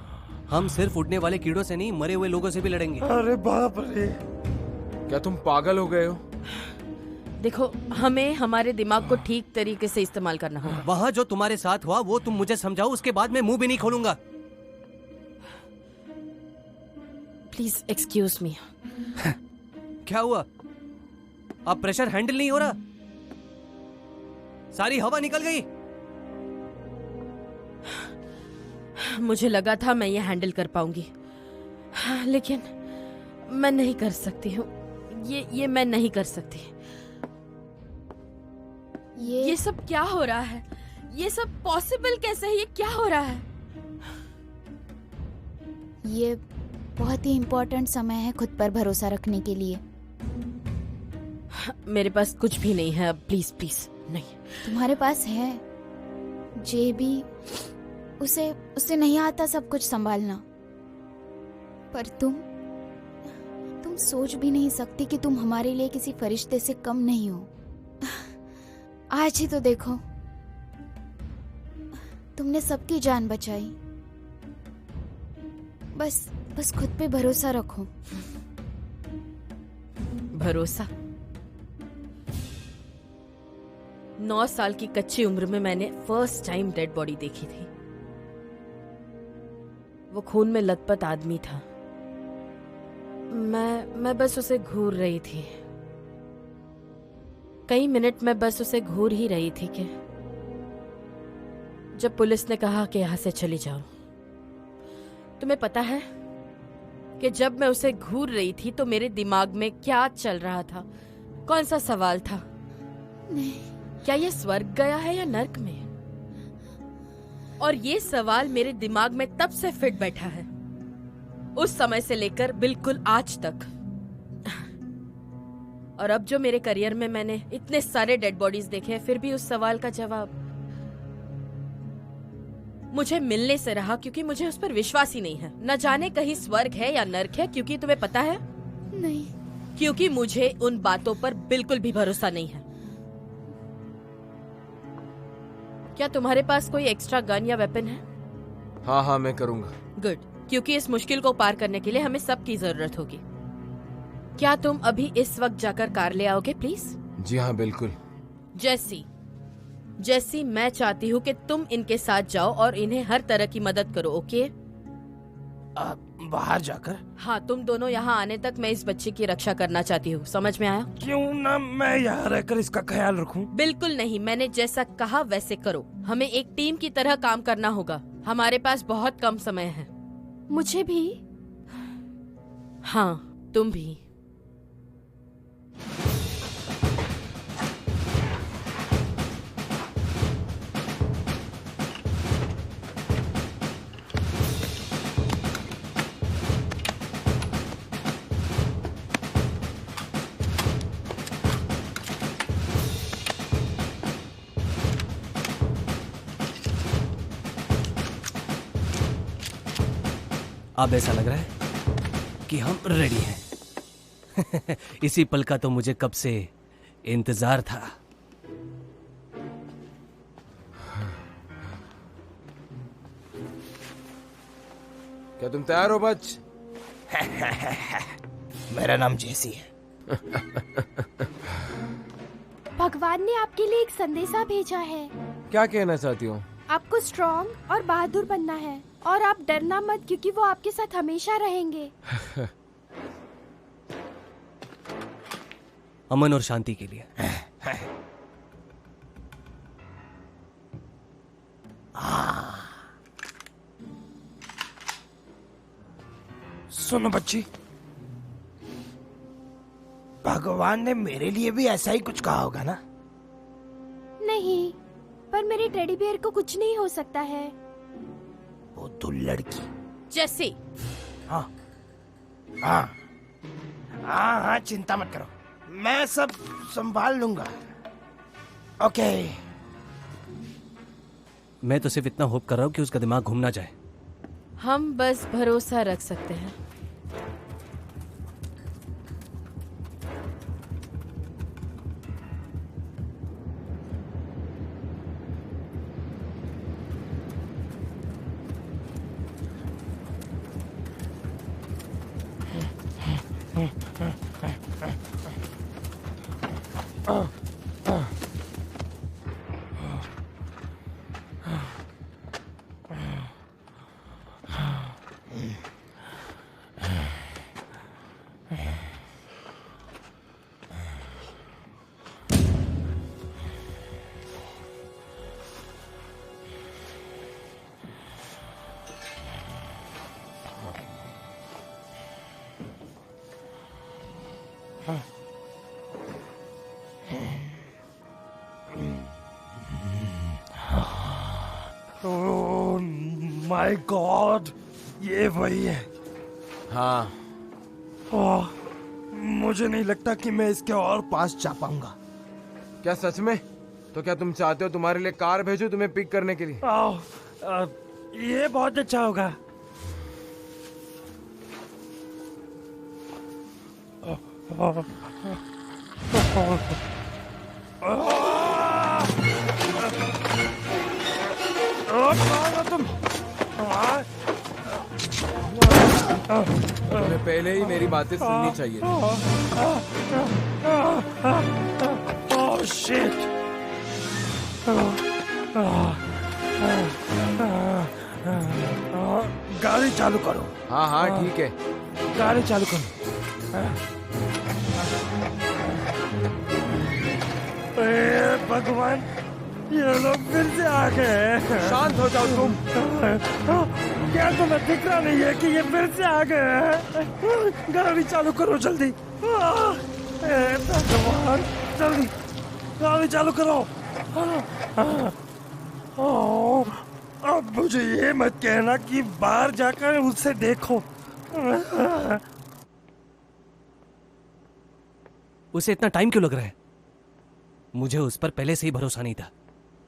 हम सिर्फ उड़ने वाले कीड़ों से नहीं, मरे हुए लोगों से भी लड़ेंगे। अरे बाप रे! क्या तुम पागल हो गए हो? देखो, हमें हमारे दिमाग को ठीक तरीके से इस्तेमाल करना होगा। वहाँ जो तुम्हारे साथ हुआ वो तुम मुझे समझाओ, उसके बाद मैं मुंह भी नहीं खोलूंगा। Please excuse me. क्या हुआ? अब प्रेशर हैंडल नहीं हो रहा? सारी हवा निकल गई। मुझे लगा था मैं ये हैंडल कर पाऊंगी, लेकिन मैं नहीं कर सकती हूँ। ये मैं नहीं कर सकती। ये सब क्या हो रहा है? ये सब पॉसिबल कैसे है? ये क्या हो रहा है? ये बहुत ही इम्पोर्टेंट समय है खुद पर भरोसा रखने के लिए। मेरे पास कुछ भी नहीं है अब। प्लीज प्लीज नहीं। तुम्हारे पास है। जेबी, उसे नहीं आता सब कुछ संभालना। पर तुम सोच भी नहीं सकती कि तुम हमारे लिए किसी फरिश्ते से कम नहीं हो। आज ही तो देखो, तुमने सबकी जान बचाई। बस खुद पे भरोसा रखो। भरोसा? 9 साल की कच्ची उम्र में मैंने फर्स्ट टाइम डेड बॉडी देखी थी। वो खून में लथपथ आदमी था। मैं बस उसे घूर रही थी। कई मिनट में बस उसे घूर ही रही थी कि जब पुलिस ने कहा कि यहां से चली जाओ। तुम्हें पता है कि जब मैं उसे घूर रही थी तो मेरे दिमाग में क्या चल रहा था? कौन सा सवाल था? नहीं। क्या ये स्वर्ग गया है या नर्क में? और ये सवाल मेरे दिमाग में तब से फिट बैठा है, उस समय से लेकर बिल्कुल आज तक। और अब जो मेरे करियर में मैंने इतने सारे डेड बॉडीज देखे हैं, फिर भी उस सवाल का जवाब मुझे मिलने से रहा, क्योंकि मुझे उस पर विश्वास ही नहीं है। न जाने कहीं स्वर्ग है या नर्क है, क्योंकि तुम्हें पता है? नहीं। क्योंकि मुझे उन बातों पर बिल्कुल भी भरोसा नहीं है। क्या तुम्हारे पास कोई एक्स्ट्रा गन या वेपन है? हाँ मैं करूंगा। गुड, क्योंकि इस मुश्किल को पार करने के लिए हमें सबकी जरूरत होगी। क्या तुम अभी इस वक्त जाकर कार ले आओगे प्लीज? जी हाँ बिल्कुल। जैसी मैं चाहती हूँ कि तुम इनके साथ जाओ और इन्हें हर तरह की मदद करो, ओके? बाहर जाकर? हाँ, तुम दोनों यहाँ आने तक मैं इस बच्चे की रक्षा करना चाहती हूँ, समझ में आया? क्यों ना मैं यहाँ रहकर इसका ख्याल रखूं? बिल्कुल नहीं, मैंने जैसा कहा वैसे करो। हमें एक टीम की तरह काम करना होगा। हमारे पास बहुत कम समय है। मुझे भी। हाँ, तुम भी। अब ऐसा लग रहा है कि हम रेडी हैं। इसी पल का तो मुझे कब से इंतजार था। क्या तुम तैयार हो बच? मेरा नाम जेसी है। भगवान ने आपके लिए एक संदेशा भेजा है। क्या कहना चाहती हो? आपको स्ट्रॉन्ग और बहादुर बनना है और आप डरना मत, क्योंकि वो आपके साथ हमेशा रहेंगे। अमन और शांति के लिए। सुनो बच्ची, भगवान ने मेरे लिए भी ऐसा ही कुछ कहा होगा ना? नहीं, पर मेरे टेडी बियर को कुछ नहीं हो सकता है। वो तो लड़की। जैसे हाँ हाँ हाँ हाँ, चिंता मत करो, मैं सब संभाल लूंगा। ओके। मैं तो सिर्फ इतना होप कर रहा हूँ कि उसका दिमाग घूम ना जाए। हम बस भरोसा रख सकते हैं। ओह माय गॉड, ये वही है। हाँ। ओह, मुझे नहीं लगता कि मैं इसके और पास जा पाऊंगा। क्या सच में? तो क्या तुम चाहते हो तुम्हारे लिए कार भेजूं तुम्हें पिक करने के लिए? ये बहुत अच्छा होगा। तुम्हें पहले ही मेरी बातें सुननी चाहिए थी। Oh shit. गाड़ी चालू करो। हाँ हाँ ठीक है, गाड़ी चालू करो। भगवान, ये लोग फिर से आ गए। शांत हो जाओ तुम। क्या तुम्हें दिख रहा नहीं है कि ये फिर से आ गए हैं? गाड़ी चालू करो जल्दी। भगवान, जल्दी गाड़ी चालू करो। अब मुझे ये मत कहना कि बाहर जाकर उससे देखो। उसे इतना टाइम क्यों लग रहा है? मुझे उस पर पहले से ही भरोसा नहीं था।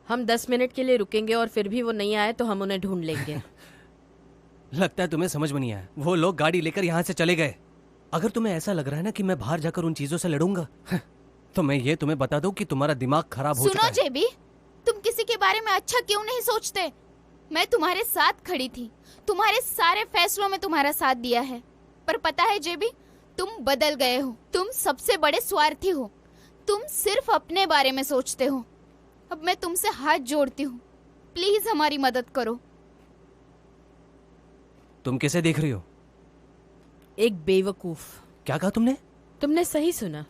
हम 10 मिनट के लिए रुकेंगे और फिर भी वो नहीं आए तो हम उन्हें ढूंढ लेंगे। लगता है तुम्हें समझ में नहीं आया। वो लोग गाड़ी लेकर यहाँ से चले गए। अगर तुम्हें ऐसा लग रहा है ना कि मैं बाहर जाकर उन चीजों से लड़ूंगा, तो मैं ये तुम्हें बता दूं कि तुम्हारा दिमाग खराब हो चुका है। सुनो जेबी, तुम किसी के बारे में अच्छा क्यों नहीं सोचते? मैं तुम्हारे साथ खड़ी थी, तुम्हारे सारे फैसलों में तुम्हारा साथ दिया है। पर पता है जेबी, तुम बदल गए हो। तुम सबसे बड़े स्वार्थी हो। तुम सिर्फ अपने बारे में सोचते हो। अब मैं तुमसे हाथ जोड़ती हूँ, प्लीज हमारी मदद करो। तुम किसे देख रही हो? एक बेवकूफ। क्या कहा तुमने? तुमने सही सुना।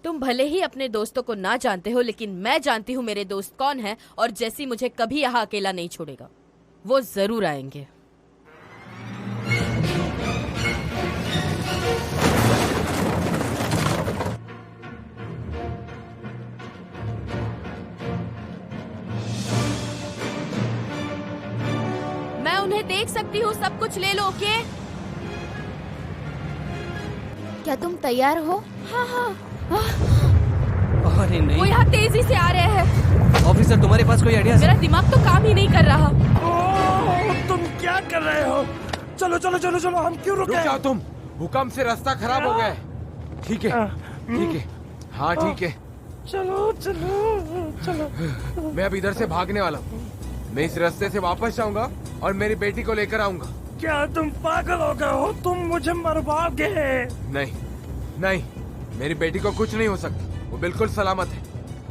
तुम भले ही अपने दोस्तों को ना जानते हो, लेकिन मैं जानती हूँ मेरे दोस्त कौन है, और जैसी मुझे कभी यहाँ अकेला नहीं छोड़ेगा। वो जरूर आएंगे। मैं उन्हें देख सकती हूँ, सब कुछ ले लो। ओके? क्या तुम तैयार हो? हाँ हाँ। अरे नहीं। वो यहाँ तेजी से आ रहे हैं। ऑफिसर, तुम्हारे पास कोई आइडिया? मेरा दिमाग तो काम ही नहीं कर रहा। तुम क्या कर रहे हो? चलो चलो चलो चलो, हम क्यों रुके? रुक जाओ तुम, भूकंप से रास्ता खराब हो गया है। ठीक है, ठीक है, हाँ ठीक है। चलो चलो चलो। मैं अब इधर से भागने वाला हूँ। मैं इस रास्ते से वापस जाऊंगा और मेरी बेटी को लेकर आऊंगा। क्या तुम पागल हो गए हो? तुम मुझे मरवाओगे? नहीं नहीं, मेरी बेटी को कुछ नहीं हो सकता। वो बिल्कुल सलामत है,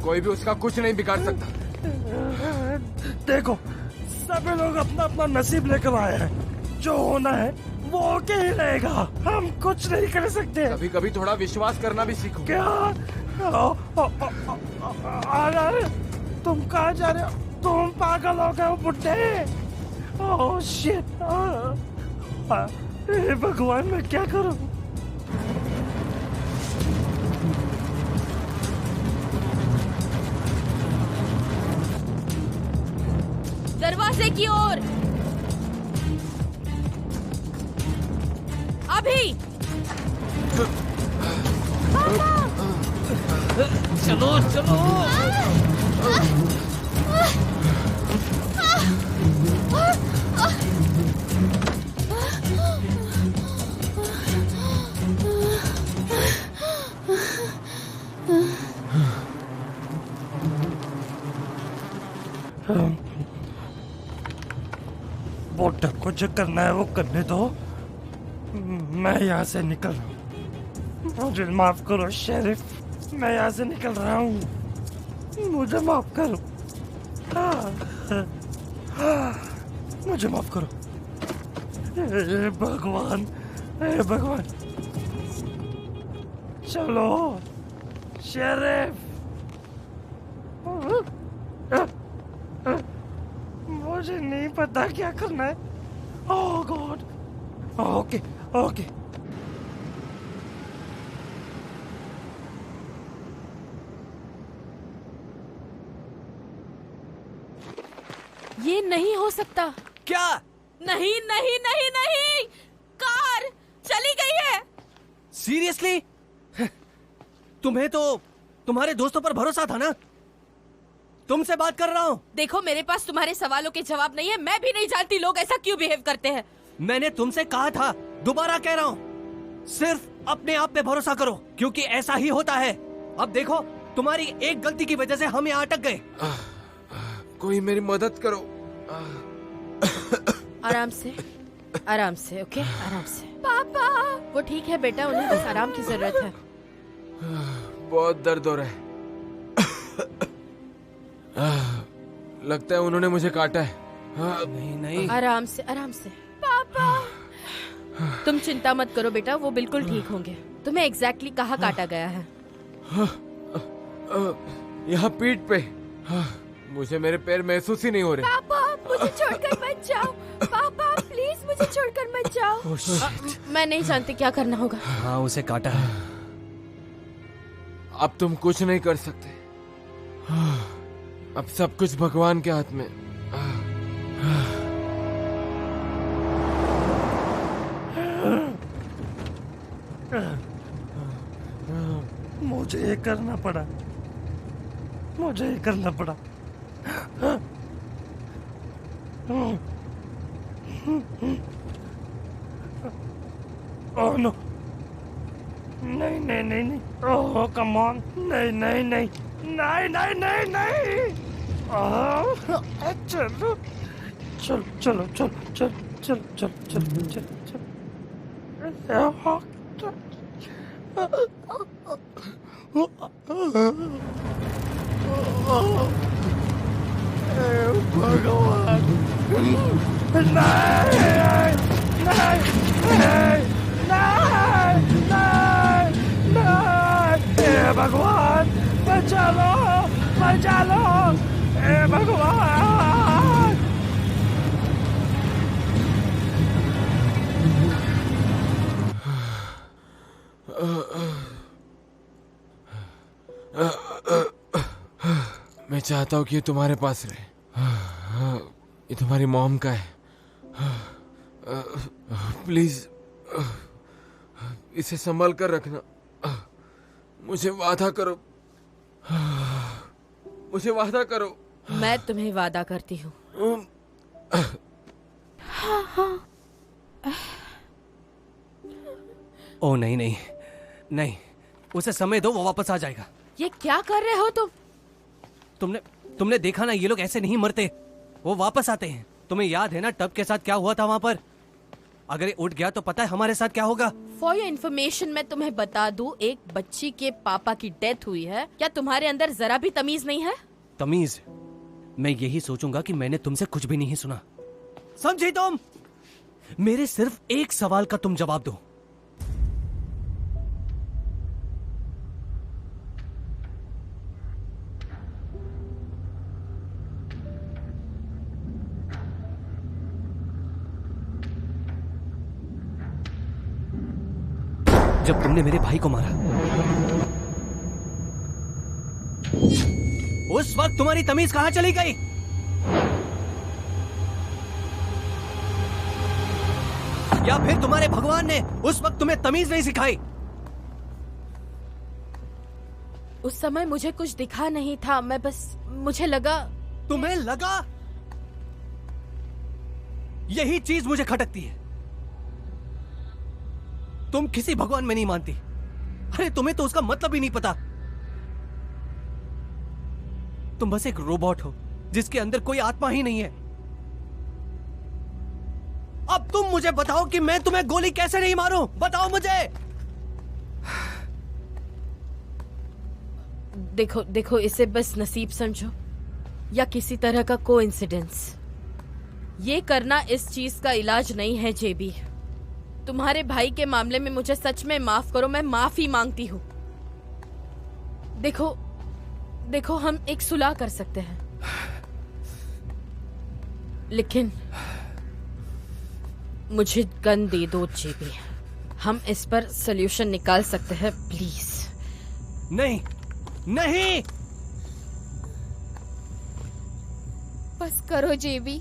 कोई भी उसका कुछ नहीं बिगाड़ सकता। देखो, सभी लोग अपना अपना नसीब लेकर आए हैं। जो होना है वो होके ही रहेगा। हम कुछ नहीं कर सकते। कभी कभी थोड़ा विश्वास करना भी सीखो। क्या? अरे तुम कहाँ जा रहे हो? तुम पागल हो गए हो बुड्ढे? Oh shit! हे भगवान, मैं क्या करूं? दरवाजे की ओर। अभी। चलो चलो। बोट को जो करना है वो करने दो। मैं यहाँ से निकल रहा हूँ। मुझे माफ करो शेरिफ, मैं यहाँ से निकल रहा हूँ। मुझे माफ करो। मुझे माफ करो। हे भगवान, हे भगवान। चलो शेरिफ। मुझे नहीं पता क्या करना है। ओह गॉड। Okay okay. ये नहीं हो सकता। क्या? नहीं नहीं नहीं नहीं, कार चली गई है। सीरियसली? तुम्हें तो तुम्हारे दोस्तों पर भरोसा था ना? तुमसे बात कर रहा हूँ। देखो, मेरे पास तुम्हारे सवालों के जवाब नहीं है। मैं भी नहीं जानती लोग ऐसा क्यों बिहेव करते हैं। मैंने तुमसे कहा था, दोबारा कह रहा हूँ, सिर्फ अपने आप पे भरोसा करो, क्योंकि ऐसा ही होता है। अब देखो, तुम्हारी एक गलती की वजह से हम यहाँ अटक गए। कोई मेरी मदद करो। आराम से, आराम से। ओके, आराम से। पापा, वो ठीक है बेटा, उन्हें बस आराम की जरूरत है। बहुत दर्द हो रहा है। लगता है उन्होंने मुझे काटा है। नहीं नहीं, आराम से, आराम से। पापा, तुम चिंता मत करो बेटा, वो बिल्कुल ठीक होंगे। तुम्हें एग्जैक्टली कहाँ काटा गया है? यहाँ पीठ पे। मुझे मेरे पैर महसूस ही नहीं हो रहे। पापा, मुझे छोड़कर मत जाओ। पापा प्लीज मुझे छोड़कर मत जाओ। मैं नहीं जानती क्या करना होगा। हाँ, उसे काटा है। अब तुम कुछ नहीं कर सकते। अब सब कुछ भगवान के हाथ में। मुझे ये करना पड़ा। मुझे ये करना पड़ा। ओह नो, नहीं नहीं नहीं नहीं। ओह कम ऑन, नहीं नहीं नहीं नहीं नहीं नहीं नहीं। चलो चलो चलो चलो चलो चलो चलो चलो चलो भगवान, नहीं नहीं नहीं नहीं। भगवान बचा लो, बचा लो, हे भगवान। मैं चाहता हूँ कि ये तुम्हारे पास रहे। ये तुम्हारी मॉम का है। प्लीज इसे संभाल कर रखना। मुझे वादा करो, मुझे वादा करो। मैं तुम्हें वादा करती हूँ। ओ नहीं नहीं नहीं, उसे समय दो, वो वापस आ जाएगा। ये क्या कर रहे हो तुम? तुमने देखा ना, ये लोग ऐसे नहीं मरते, वो वापस आते हैं। तुम्हें याद है ना टब के साथ क्या हुआ था वहां पर? अगर ये उठ गया तो पता है हमारे साथ क्या होगा? फॉर योर इन्फॉर्मेशन मैं तुम्हें बता दूं, एक बच्ची के पापा की डेथ हुई है। क्या तुम्हारे अंदर जरा भी तमीज नहीं है? तमीज? मैं यही सोचूंगा कि मैंने तुमसे कुछ भी नहीं सुना। समझी तुम? मेरे सिर्फ एक सवाल का तुम जवाब दो। जब तुमने मेरे भाई को मारा उस वक्त तुम्हारी तमीज कहां चली गई? या फिर तुम्हारे भगवान ने उस वक्त तुम्हें तमीज नहीं सिखाई? उस समय मुझे कुछ दिखा नहीं था, मुझे लगा। तुम्हें लगा? यही चीज मुझे खटकती है। तुम किसी भगवान में नहीं मानती। अरे तुम्हें तो उसका मतलब ही नहीं पता। तुम बस एक रोबोट हो जिसके अंदर कोई आत्मा ही नहीं है। अब तुम मुझे बताओ कि मैं तुम्हें गोली कैसे नहीं मारूं? बताओ मुझे। देखो इसे बस नसीब समझो या किसी तरह का कोइंसिडेंस। ये करना इस चीज का इलाज नहीं है जेबी। तुम्हारे भाई के मामले में मुझे सच में माफ करो, मैं माफी मांगती हूँ। देखो हम एक सुलह कर सकते हैं, लेकिन मुझे गन दे दो जेबी। हम इस पर सॉल्यूशन निकाल सकते हैं, प्लीज। नहीं नहीं, बस करो जेबी।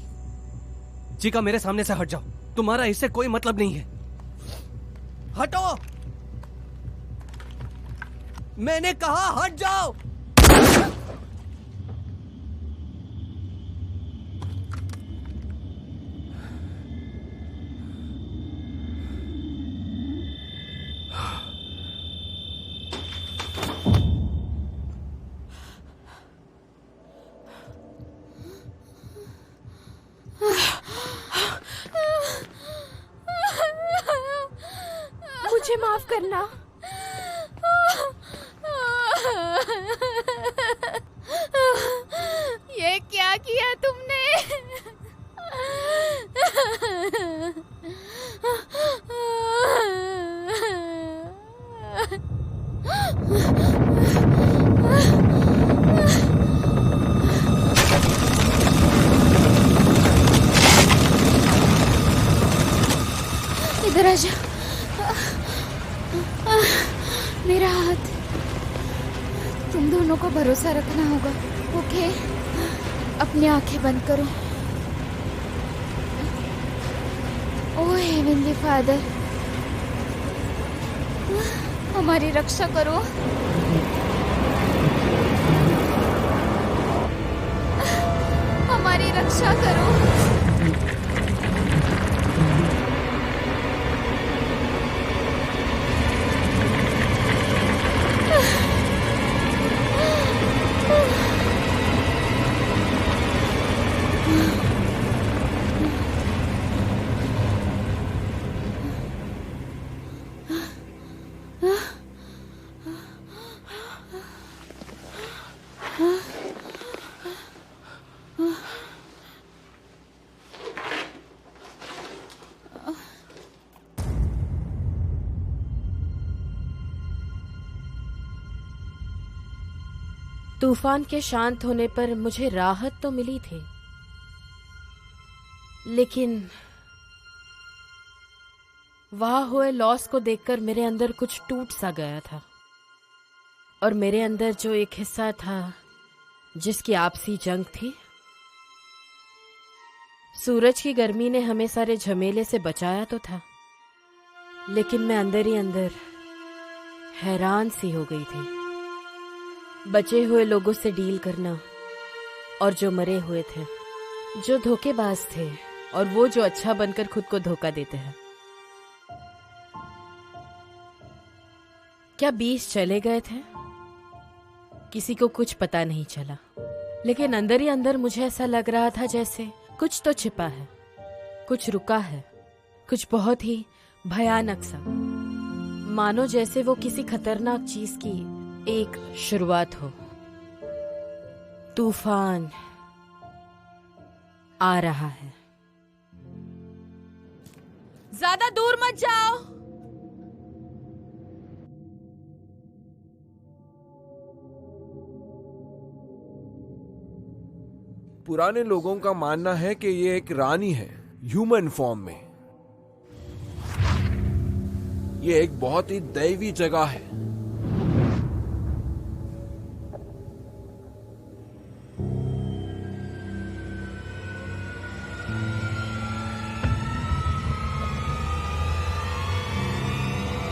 चिका मेरे सामने से हट जाओ। तुम्हारा इससे कोई मतलब नहीं है। हटो, मैंने कहा हट जाओ। मुझे माफ करना। ये क्या किया तुमने? इधर आ जा। मेरा हाथ। तुम दोनों को भरोसा रखना होगा, ओके? अपनी आंखें बंद करो। ओह हेवनली फादर, हमारी रक्षा करो। हमारी रक्षा करो। तूफान के शांत होने पर मुझे राहत तो मिली थी, लेकिन वहां हुए लॉस को देखकर मेरे अंदर कुछ टूट सा गया था। और मेरे अंदर जो एक हिस्सा था जिसकी आपसी जंग थी, सूरज की गर्मी ने हमें सारे झमेले से बचाया तो था, लेकिन मैं अंदर ही अंदर हैरान सी हो गई थी। बचे हुए लोगों से डील करना, और जो मरे हुए थे, जो धोखेबाज थे, और वो जो अच्छा बनकर खुद को धोखा देते हैं। क्या 20 चले गए थे? किसी को कुछ पता नहीं चला, लेकिन अंदर ही अंदर मुझे ऐसा लग रहा था जैसे कुछ तो छिपा है, कुछ रुका है, कुछ बहुत ही भयानक सा, मानो जैसे वो किसी खतरनाक चीज की एक शुरुआत हो। तूफान आ रहा है। ज्यादा दूर मत जाओ। पुराने लोगों का मानना है कि ये एक रानी है, ह्यूमन फॉर्म में। ये एक बहुत ही दैवी जगह है।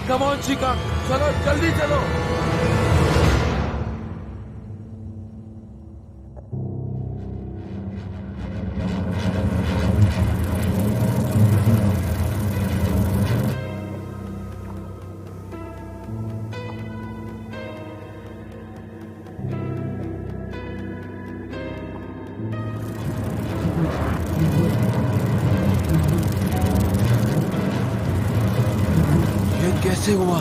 कम ऑन चिका, चलो जल्दी चलो। कैसे हुआ?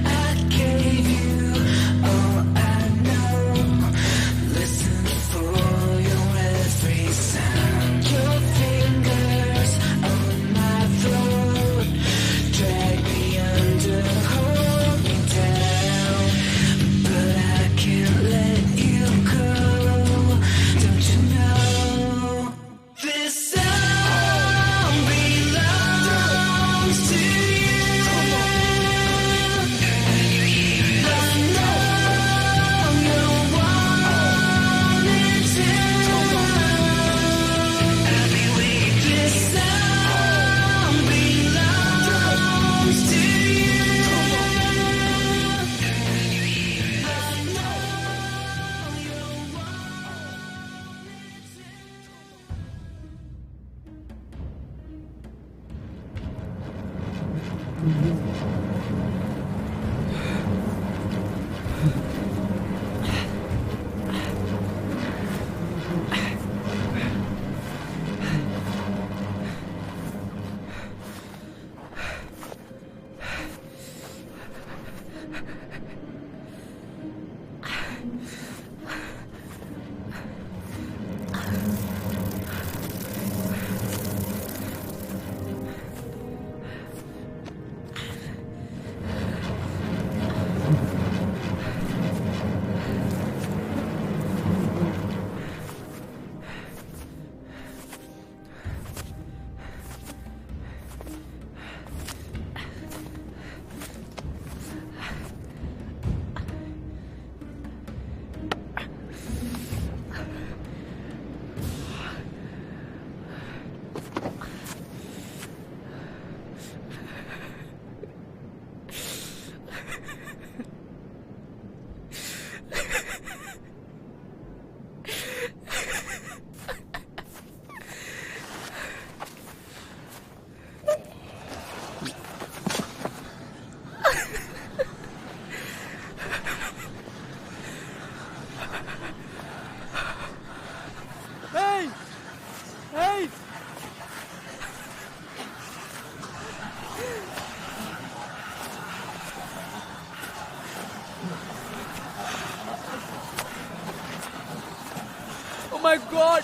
I gave you all I know. My God!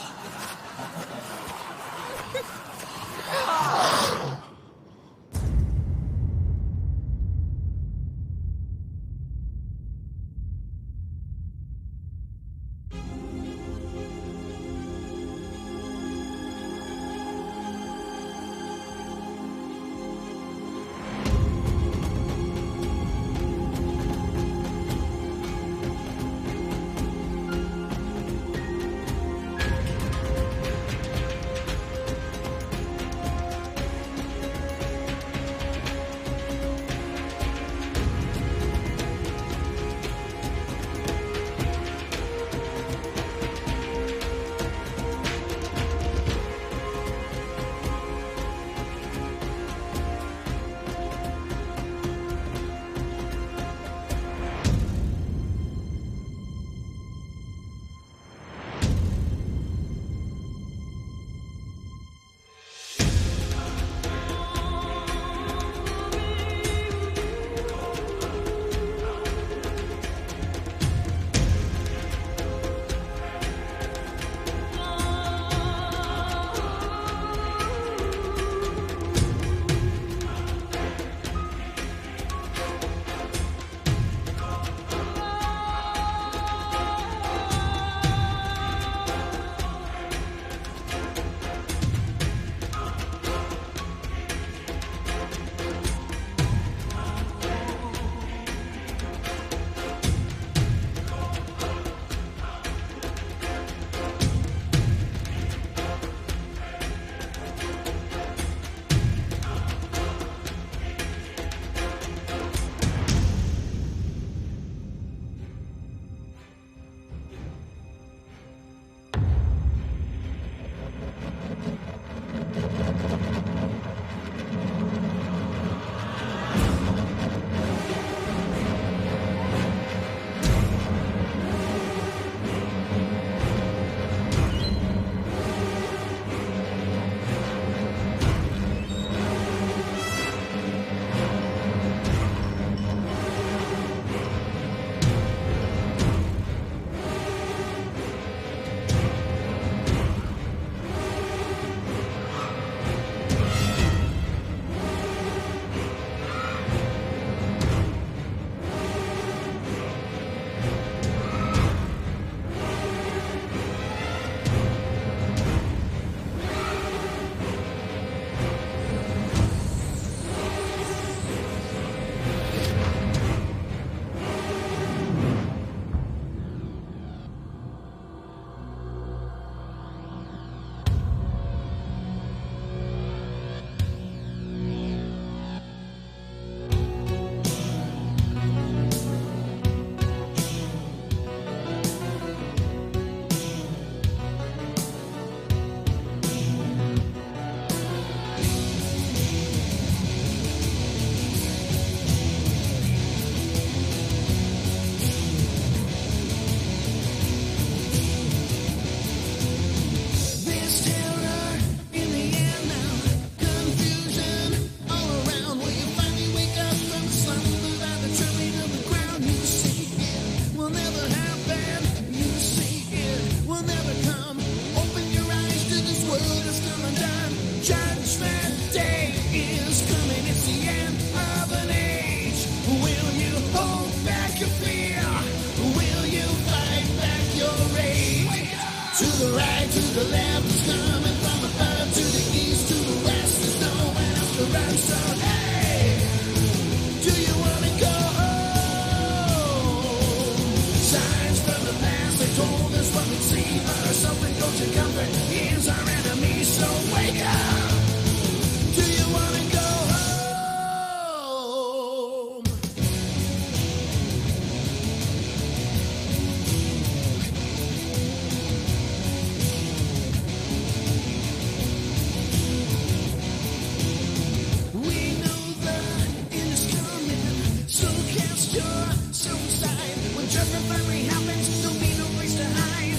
Just a family happens, don't be no place to hide.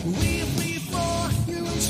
We flee for your own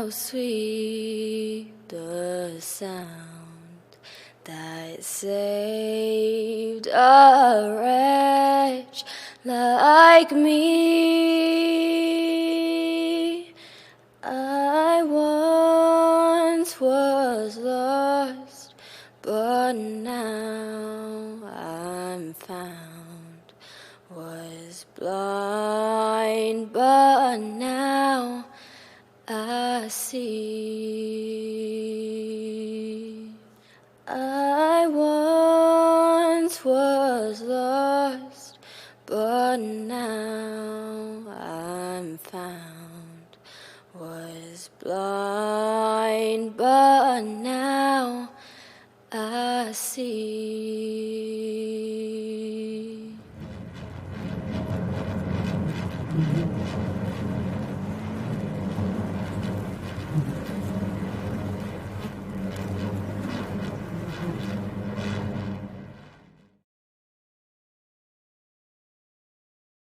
how sweet the sound that saved a wretch like me. I once was lost, but now I'm found. Was blind, but now I see. I once was lost, but now I'm found. Was blind, but now I see.